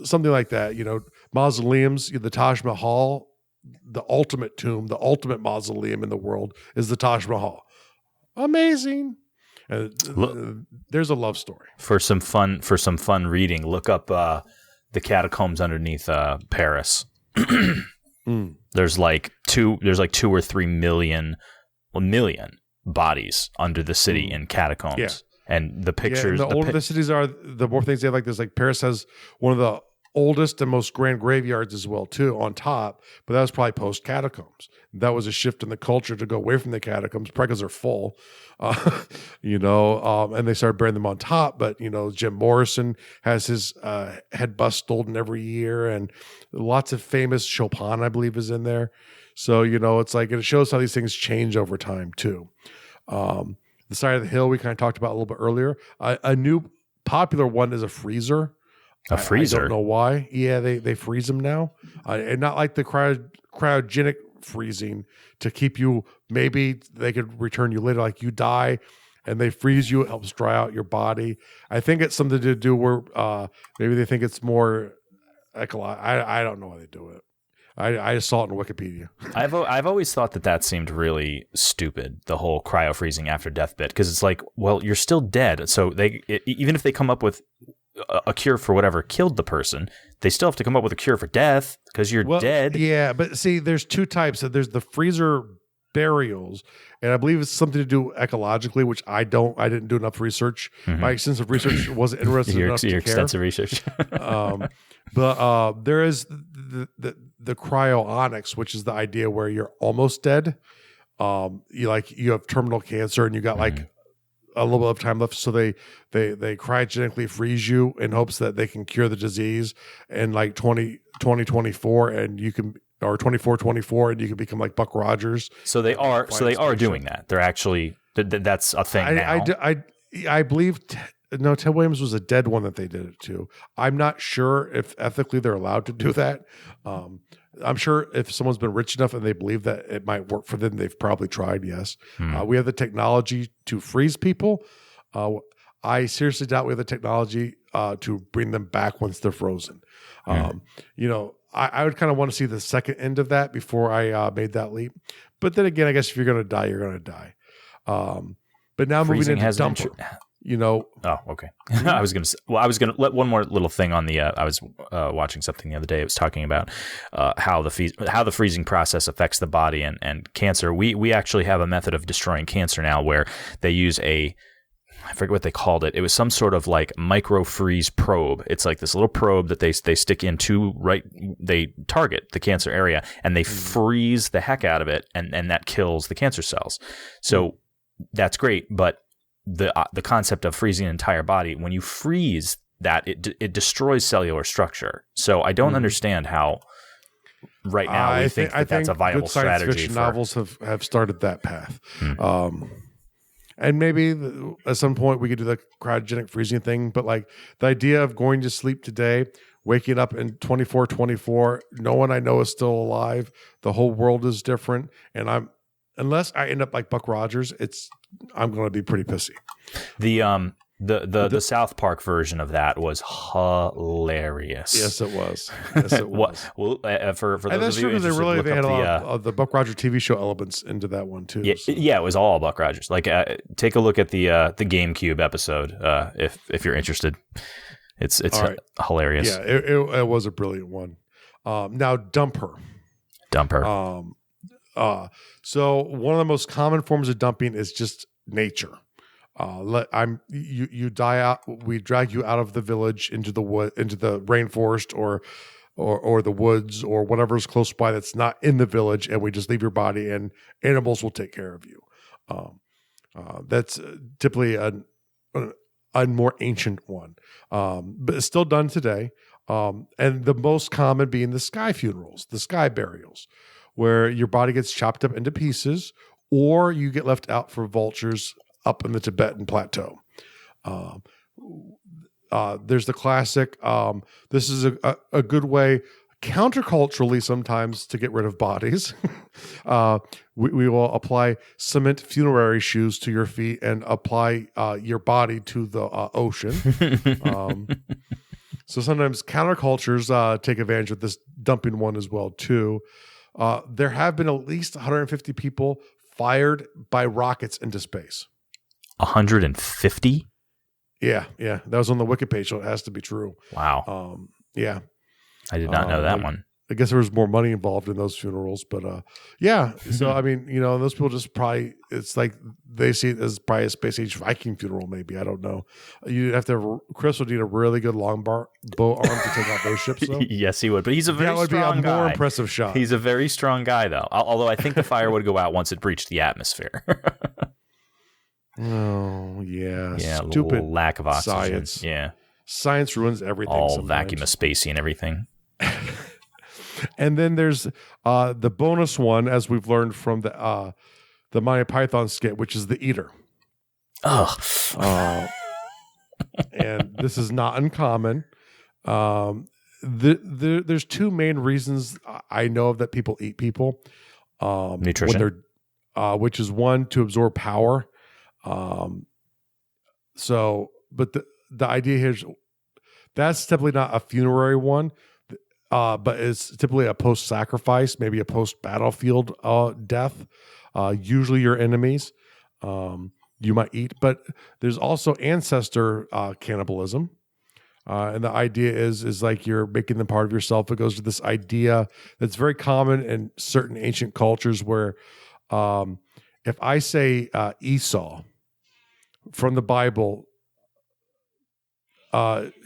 something like that. Mausoleums, the Taj Mahal, the ultimate tomb, the ultimate mausoleum in the world is the Taj Mahal. Amazing. There's a love story. For some fun reading, look up the catacombs underneath Paris. There's like 2 or 3 million bodies under the city in catacombs. Yeah. And the pictures. Yeah, and the older the cities are, the more things they have like this. Like Paris has one of the oldest and most grand graveyards as well too on top, but that was probably post catacombs. That was a shift in the culture to go away from the catacombs, probably because they're full, and they started burying them on top. But Jim Morrison has his head bust stolen every year, and lots of famous Chopin, I believe, is in there. So it's like it shows how these things change over time too. The side of the hill we kind of talked about a little bit earlier. A new popular one is a freezer. A freezer? I don't know why. Yeah, they freeze them now. And not like the cryogenic freezing to keep you, maybe they could return you later, like you die and they freeze you. It helps dry out your body. I think it's something to do where maybe they think it's more ecological. I don't know why they do it. I just saw it in Wikipedia. I've always thought that seemed really stupid, the whole cryo freezing after death bit, because it's like, well, you're still dead. So even if they come up with a cure for whatever killed the person, they still have to come up with a cure for death because you're dead. Yeah, but see, there's 2 types. There's the freezer burials, and I believe it's something to do ecologically, which I didn't do enough research. Mm-hmm. My extensive research wasn't interested enough to care. Your extensive research. But there is the cryonics, which is the idea where you're almost dead. You have terminal cancer and you got like a little bit of time left, so they cryogenically freeze you in hopes that they can cure the disease in like 2024 and you can, or 24 and you can become like Buck Rogers. So they are doing that. They're actually that's a thing now. I believe Ted Williams was a dead one that they did it to. I'm not sure if ethically they're allowed to do that. I'm sure if someone's been rich enough and they believe that it might work for them, they've probably tried, yes. We have the technology to freeze people. I seriously doubt we have the technology to bring them back once they're frozen. I would kind of want to see the second end of that before I made that leap. But then again, I guess if you're going to die, you're going to die. But now freezing moving into dumper. Oh, okay. I was going to let one more little thing on the, I was watching something the other day. It was talking about how the freezing process affects the body and cancer. We actually have a method of destroying cancer now where they use I forget what they called it. It was some sort of like micro freeze probe. It's like this little probe that they stick into, they target the cancer area and they freeze the heck out of it. And that kills the cancer cells. So that's great. But the concept of freezing an entire body, when you freeze that, it destroys cellular structure. So I don't understand how right now we think that's a viable strategy. Science fiction novels have started that path. And maybe at some point we could do the cryogenic freezing thing, but like the idea of going to sleep today, waking up in 24/24, no one I know is still alive, the whole world is different, and unless I end up like Buck Rogers, I'm going to be pretty pissy. The South Park version of that was hilarious. Yes, it was. Yes, it was. Well, for those of you interested, they had a lot of the Buck Rogers TV show elements into that one too. Yeah, so. Yeah, it was all Buck Rogers. Like, take a look at the GameCube episode if you're interested. It's right. Hilarious. Yeah, it was a brilliant one. Now, dumper. So one of the most common forms of dumping is just nature. You die out. We drag you out of the village into the rainforest or the woods or whatever's close by that's not in the village, and we just leave your body, and animals will take care of you. That's typically a more ancient one, but it's still done today. And the most common being the sky funerals, the sky burials, where your body gets chopped up into pieces, or you get left out for vultures up in the Tibetan plateau. There's the classic, this is a good way, counterculturally sometimes, to get rid of bodies. We will apply cement funerary shoes to your feet and apply your body to the ocean. So sometimes countercultures take advantage of this dumping one as well too. There have been at least 150 people fired by rockets into space. 150? Yeah. That was on the Wiki page, so it has to be true. Wow. Yeah. I did not know that one. I guess there was more money involved in those funerals, but yeah. So, I mean, those people just probably, it's like they see it as probably a space age Viking funeral, maybe. I don't know. You have to, Chris would need a really good longbow arm to take out those ships, though. Yes, he would. But he's a very strong guy. That would be a more impressive shot. He's a very strong guy, though. Although I think the fire would go out once it breached the atmosphere. Oh, yeah. Stupid lack of oxygen. Science. Yeah. Science ruins everything. All sometimes. vacuum spacey and everything. And then there's the bonus one, as we've learned from the Monty Python skit, which is the eater. Ugh. And this is not uncommon. There's two main reasons I know of that people eat people. Nutrition. When they're, which is one, to absorb power. But the idea here is that's typically not a funerary one. But it's typically a post-sacrifice, maybe a post-battlefield death. Usually your enemies you might eat. But there's also ancestor cannibalism. And the idea is like you're making them part of yourself. It goes to this idea that's very common in certain ancient cultures where if I say Esau from the Bible,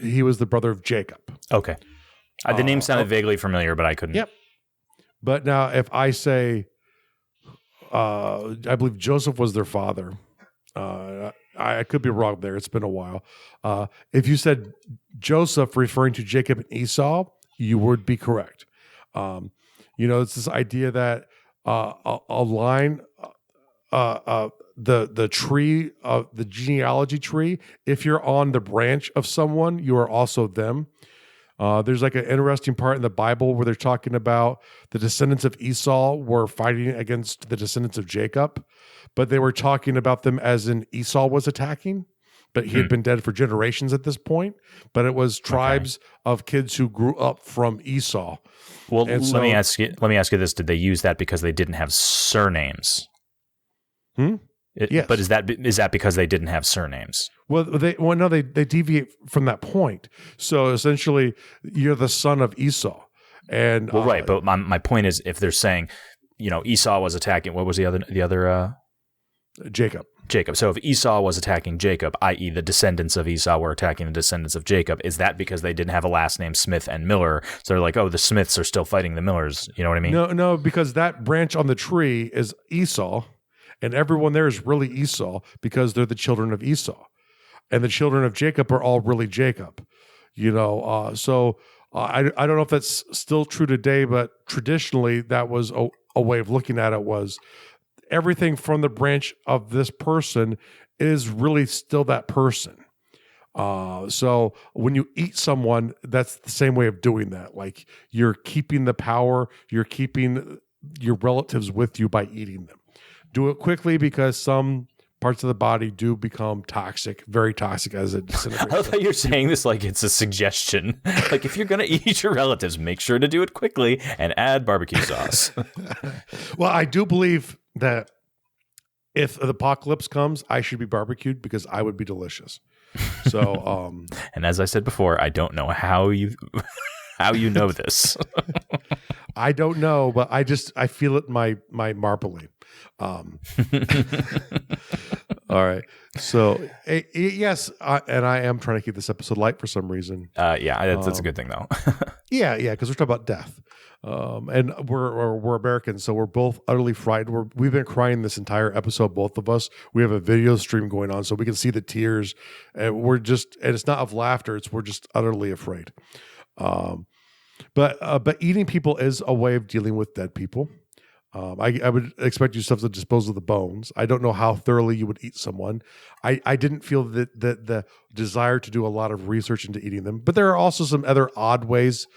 he was the brother of Jacob. Okay. The name sounded vaguely familiar, but I couldn't. Yep. But now, if I say, I believe Joseph was their father. I could be wrong there. It's been a while. If you said Joseph referring to Jacob and Esau, you would be correct. It's this idea that a line, the tree of the genealogy tree, if you're on the branch of someone, you are also them. There's like an interesting part in the Bible where they're talking about the descendants of Esau were fighting against the descendants of Jacob, but they were talking about them as in Esau was attacking, but he had been dead for generations at this point. But it was tribes of kids who grew up from Esau. Well, let me ask you this: did they use that because they didn't have surnames? Yes. But is that because they didn't have surnames? Well, they deviate from that point. So essentially, you're the son of Esau, and right. But my point is, if they're saying, Esau was attacking, what was the other Jacob. So if Esau was attacking Jacob, i.e., the descendants of Esau were attacking the descendants of Jacob, is that because they didn't have a last name Smith and Miller? So they're like, oh, the Smiths are still fighting the Millers. You know what I mean? No, because that branch on the tree is Esau. And everyone there is really Esau because they're the children of Esau. And the children of Jacob are all really Jacob. So I don't know if that's still true today, but traditionally that was a way of looking at it was everything from the branch of this person is really still that person. So when you eat someone, that's the same way of doing that. Like you're keeping the power, you're keeping your relatives with you by eating them. Do it quickly because some parts of the body do become toxic, very toxic as it disintegrates. I thought you're saying this like it's a suggestion. Like if you're going to eat your relatives, make sure to do it quickly and add barbecue sauce. Well, I do believe that if the apocalypse comes, I should be barbecued because I would be delicious. So, and as I said before, I don't know how you know this. I don't know, but I feel it in my marbling. All right. So yes, and I am trying to keep this episode light for some reason. That's a good thing though. Yeah, because we're talking about death. And we're Americans, so we're both utterly frightened. We've been crying this entire episode, both of us. We have a video stream going on, so we can see the tears, and and it's not of laughter; we're just utterly afraid. But eating people is a way of dealing with dead people. I would expect you to dispose of the bones. I don't know how thoroughly you would eat someone. I didn't feel that the desire to do a lot of research into eating them. But there are also some other odd ways.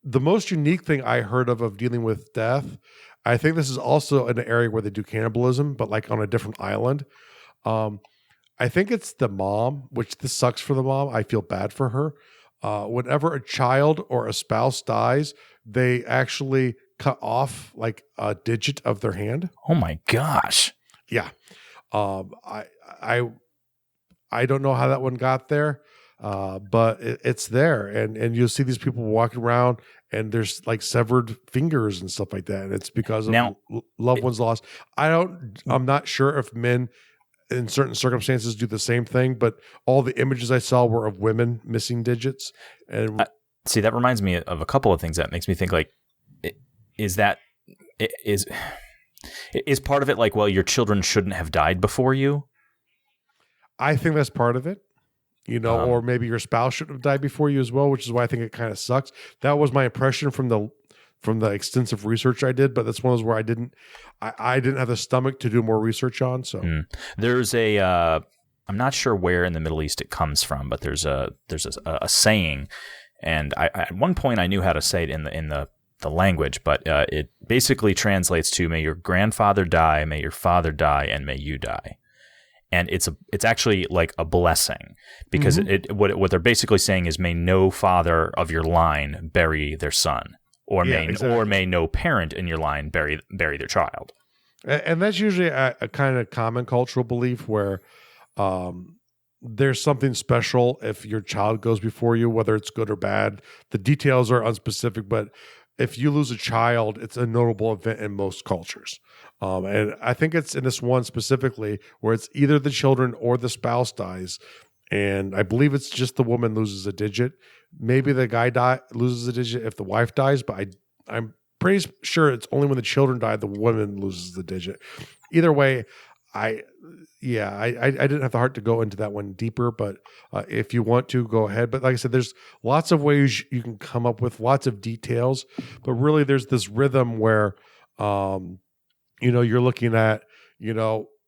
The most unique thing I heard of dealing with death, I think this is also an area where they do cannibalism, but like on a different island. I think it's the mom, which this sucks for the mom. I feel bad for her. Whenever a child or a spouse dies, they actually cut off like a digit of their hand. Oh my gosh. Yeah. I don't know how that one got there, but it's there, and you'll see these people walking around, and there's like severed fingers and stuff like that, and it's because of loved ones lost. I'm not sure if men in certain circumstances do the same thing, but all the images I saw were of women missing digits. And see, that reminds me of a couple of things that makes me think like, is part of it like, well, your children shouldn't have died before you? I think that's part of it, or maybe your spouse shouldn't have died before you as well, which is why I think it kind of sucks. That was my impression from the extensive research I did, but that's one of those where I didn't have the stomach to do more research on. So there's I'm not sure where in the Middle East it comes from, but there's a saying, and at one point I knew how to say it in the language, but it basically translates to, may your grandfather die, may your father die, and may you die. And it's actually like a blessing, because what they're basically saying is, may no father of your line bury their son. Or may no parent in your line bury their child. And that's usually a kind of common cultural belief where there's something special if your child goes before you, whether it's good or bad. The details are unspecific, but if you lose a child, it's a notable event in most cultures. And I think it's in this one specifically where it's either the children or the spouse dies. And I believe it's just the woman loses a digit. Maybe the guy loses a digit if the wife dies, but I'm pretty sure it's only when the children die the woman loses the digit. Either way, I didn't have the heart to go into that one deeper, but if you want to, go ahead. But like I said, there's lots of ways you can come up with lots of details, but really there's this rhythm where, you're looking at,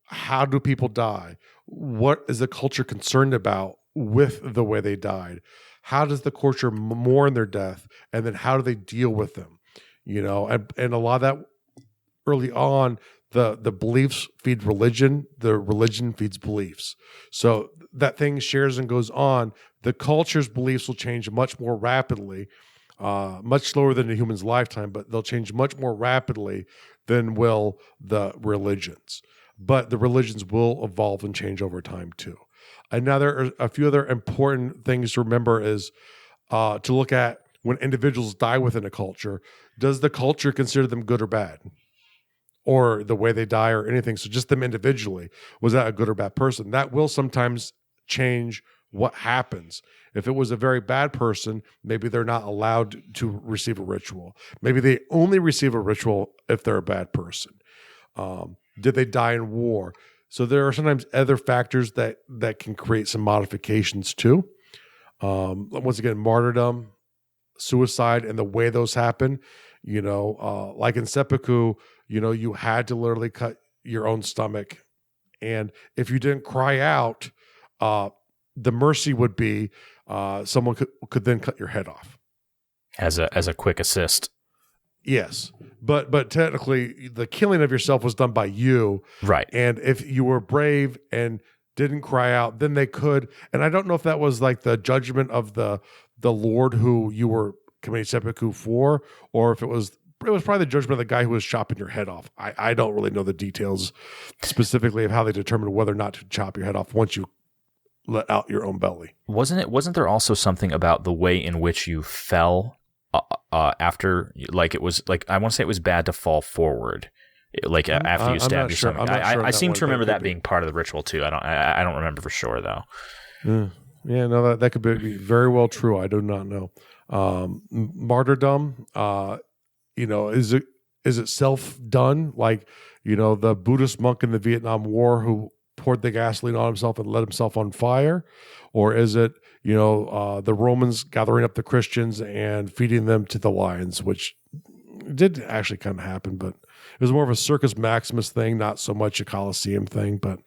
how do people die? What is the culture concerned about with the way they died? How does the culture mourn their death? And then how do they deal with them? And a lot of that early on, the beliefs feed religion, the religion feeds beliefs. So that thing shares and goes on. The culture's beliefs will change much more rapidly, much slower than a human's lifetime, but they'll change much more rapidly than will the religions. But the religions will evolve and change over time too. Another, a few other important things to remember is to look at when individuals die within a culture. Does the culture consider them good or bad? Or the way they die or anything? So just them individually, was that a good or bad person? That will sometimes change what happens. If it was a very bad person, maybe they're not allowed to receive a ritual. Maybe they only receive a ritual if they're a bad person. Did they die in war? So there are sometimes other factors that can create some modifications too. Once again, martyrdom, suicide, and the way those happen. Like in seppuku, you had to literally cut your own stomach, and if you didn't cry out, the mercy would be someone could then cut your head off as a quick assist. Yes, but technically, the killing of yourself was done by you, right? And if you were brave and didn't cry out, then they could. And I don't know if that was like the judgment of the Lord who you were committing seppuku for, or if it was probably the judgment of the guy who was chopping your head off. I don't really know the details specifically of how they determined whether or not to chop your head off once you let out your own belly. Wasn't there also something about the way in which you fell after, like it was like, I want to say it was bad to fall forward, like after you stabbed your stomach. I seem to remember that being part of the ritual too. I don't remember for sure though. Yeah, no, that could be very well true. I do not know. Martyrdom, is it self-done? Like, the Buddhist monk in the Vietnam War who poured the gasoline on himself and lit himself on fire? Or is it, the Romans gathering up the Christians and feeding them to the lions, which did actually kind of happen, but it was more of a Circus Maximus thing, not so much a Colosseum thing, but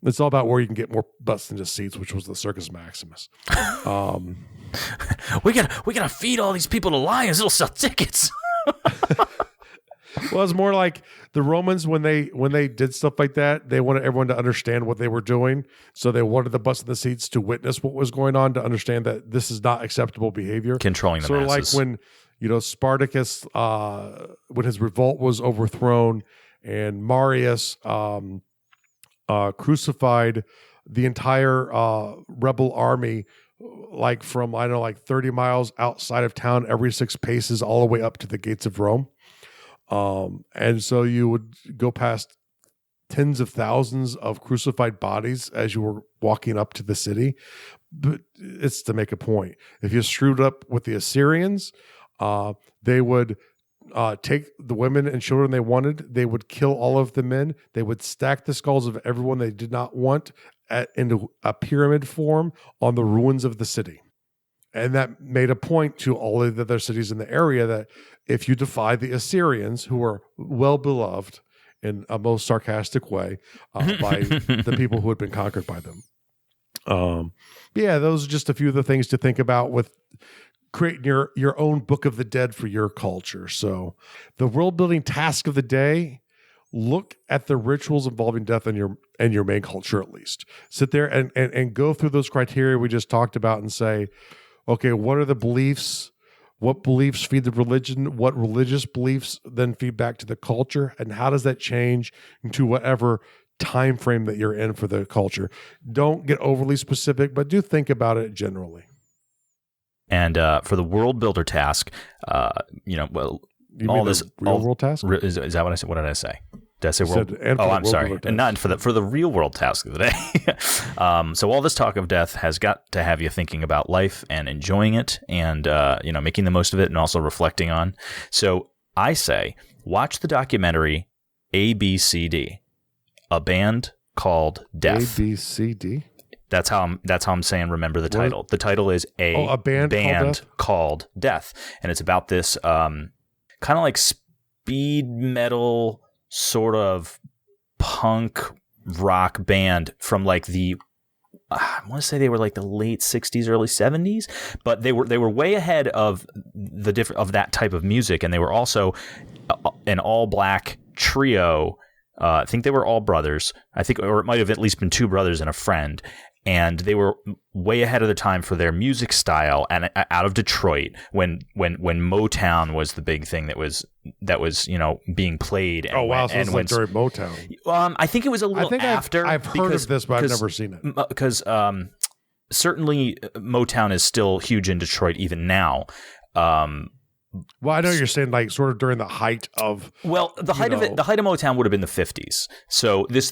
it's all about where you can get more butts into seats, which was the Circus Maximus. We gotta feed all these people to lions. It'll sell tickets. Well, it's more like the Romans when they did stuff like that, they wanted everyone to understand what they were doing. So they wanted the butts in the seats to witness what was going on, to understand that this is not acceptable behavior. Controlling the masses. Sort of like when, Spartacus, when his revolt was overthrown, and Marius crucified the entire rebel army, like from 30 miles outside of town every 6 paces, all the way up to the gates of Rome. And so you would go past tens of thousands of crucified bodies as you were walking up to the city. But it's to make a point. If you screwed up with the Assyrians, they would take the women and children they wanted. They would kill all of the men. They would stack the skulls of everyone they did not want into a pyramid form on the ruins of the city. And that made a point to all of the other cities in the area that if you defy the Assyrians, who were well beloved in a most sarcastic way by the people who had been conquered by them. Those are just a few of the things to think about with creating your own book of the dead for your culture. So the world building task of the day: look at the rituals involving death in your main culture. At least sit there and go through those criteria we just talked about and say, okay, what are the beliefs? What beliefs feed the religion? What religious beliefs then feed back to the culture? And how does that change into whatever time frame that you're in for the culture? Don't get overly specific, but do think about it generally. And for the world builder task, all this real world task is that what I said? What did I say? Did I say world? I'm sorry, and not for the real world task of the day. So all this talk of death has got to have you thinking about life and enjoying it, and making the most of it, and also reflecting on. So I say, watch the documentary ABCD, a band called Death. ABCD. That's how I'm saying. Remember the title. What? The title is a band called Death, and it's about this kind of like speed metal, sort of punk rock band from like I want to say they were like the late 60s, early 70s, but they were way ahead of of that type of music, and they were also an all black trio. I think they were all brothers. Or it might have at least been 2 brothers and a friend. And they were way ahead of their time for their music style, and out of Detroit when Motown was the big thing that was being played. And so it's like during Motown. I think it was a little after. I've heard of this, but I've never seen it. Because certainly Motown is still huge in Detroit even now. Well, I know you're saying like sort of during the height of. Well, the height of Motown would have been the 50s. So this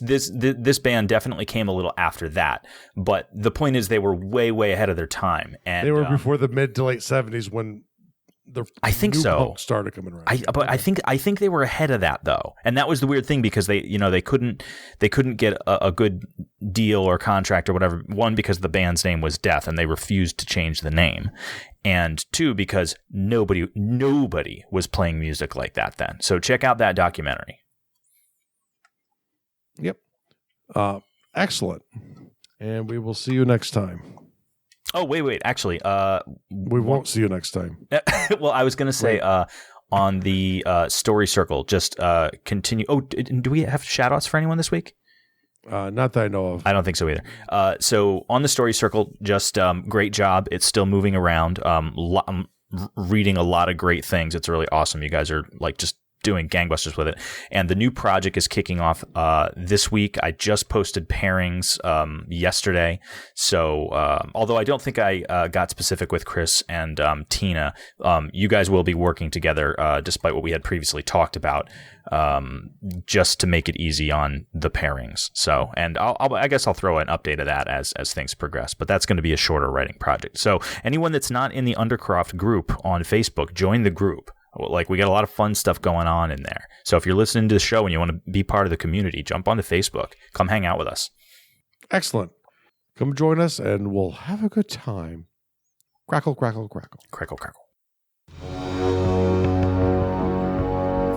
band definitely came a little after that. But the point is, they were way ahead of their time, and they were before the mid to late 70s when the punk started coming around. I think they were ahead of that though, and that was the weird thing because they couldn't get a good deal or contract or whatever. 1, because the band's name was Death, and they refused to change the name. And 2, because nobody was playing music like that then. So check out that documentary. Yep. Excellent. And we will see you next time. Oh, wait. Actually, we won't see you next time. Well, I was going to say on the story circle, just continue. Oh, do we have shout-outs for anyone this week? Not that I know of. I don't think so either. So on the story circle, just great job. It's still moving around. I'm reading a lot of great things. It's really awesome. You guys are like just doing gangbusters with it. And the new project is kicking off this week. I just posted pairings yesterday. So although I don't think I got specific with Chris and Tina, you guys will be working together despite what we had previously talked about, just to make it easy on the pairings. So, and I guess I'll throw an update of that as things progress, but that's going to be a shorter writing project. So anyone that's not in the Undercroft group on Facebook, join the group. Like, we got a lot of fun stuff going on in there. So if you're listening to the show and you want to be part of the community, jump onto Facebook. Come hang out with us. Excellent. Come join us and we'll have a good time. Crackle, crackle, crackle. Crackle, crackle.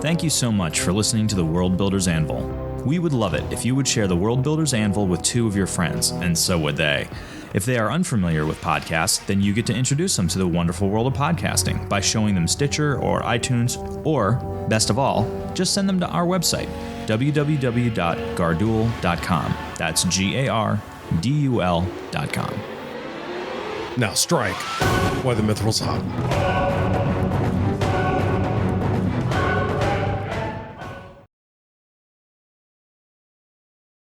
Thank you so much for listening to the World Builders Anvil. We would love it if you would share the World Builders Anvil with 2 of your friends, and so would they. If they are unfamiliar with podcasts, then you get to introduce them to the wonderful world of podcasting by showing them Stitcher or iTunes, or, best of all, just send them to our website, www.gardul.com. That's GARDUL.com. Now strike while the mithril's hot.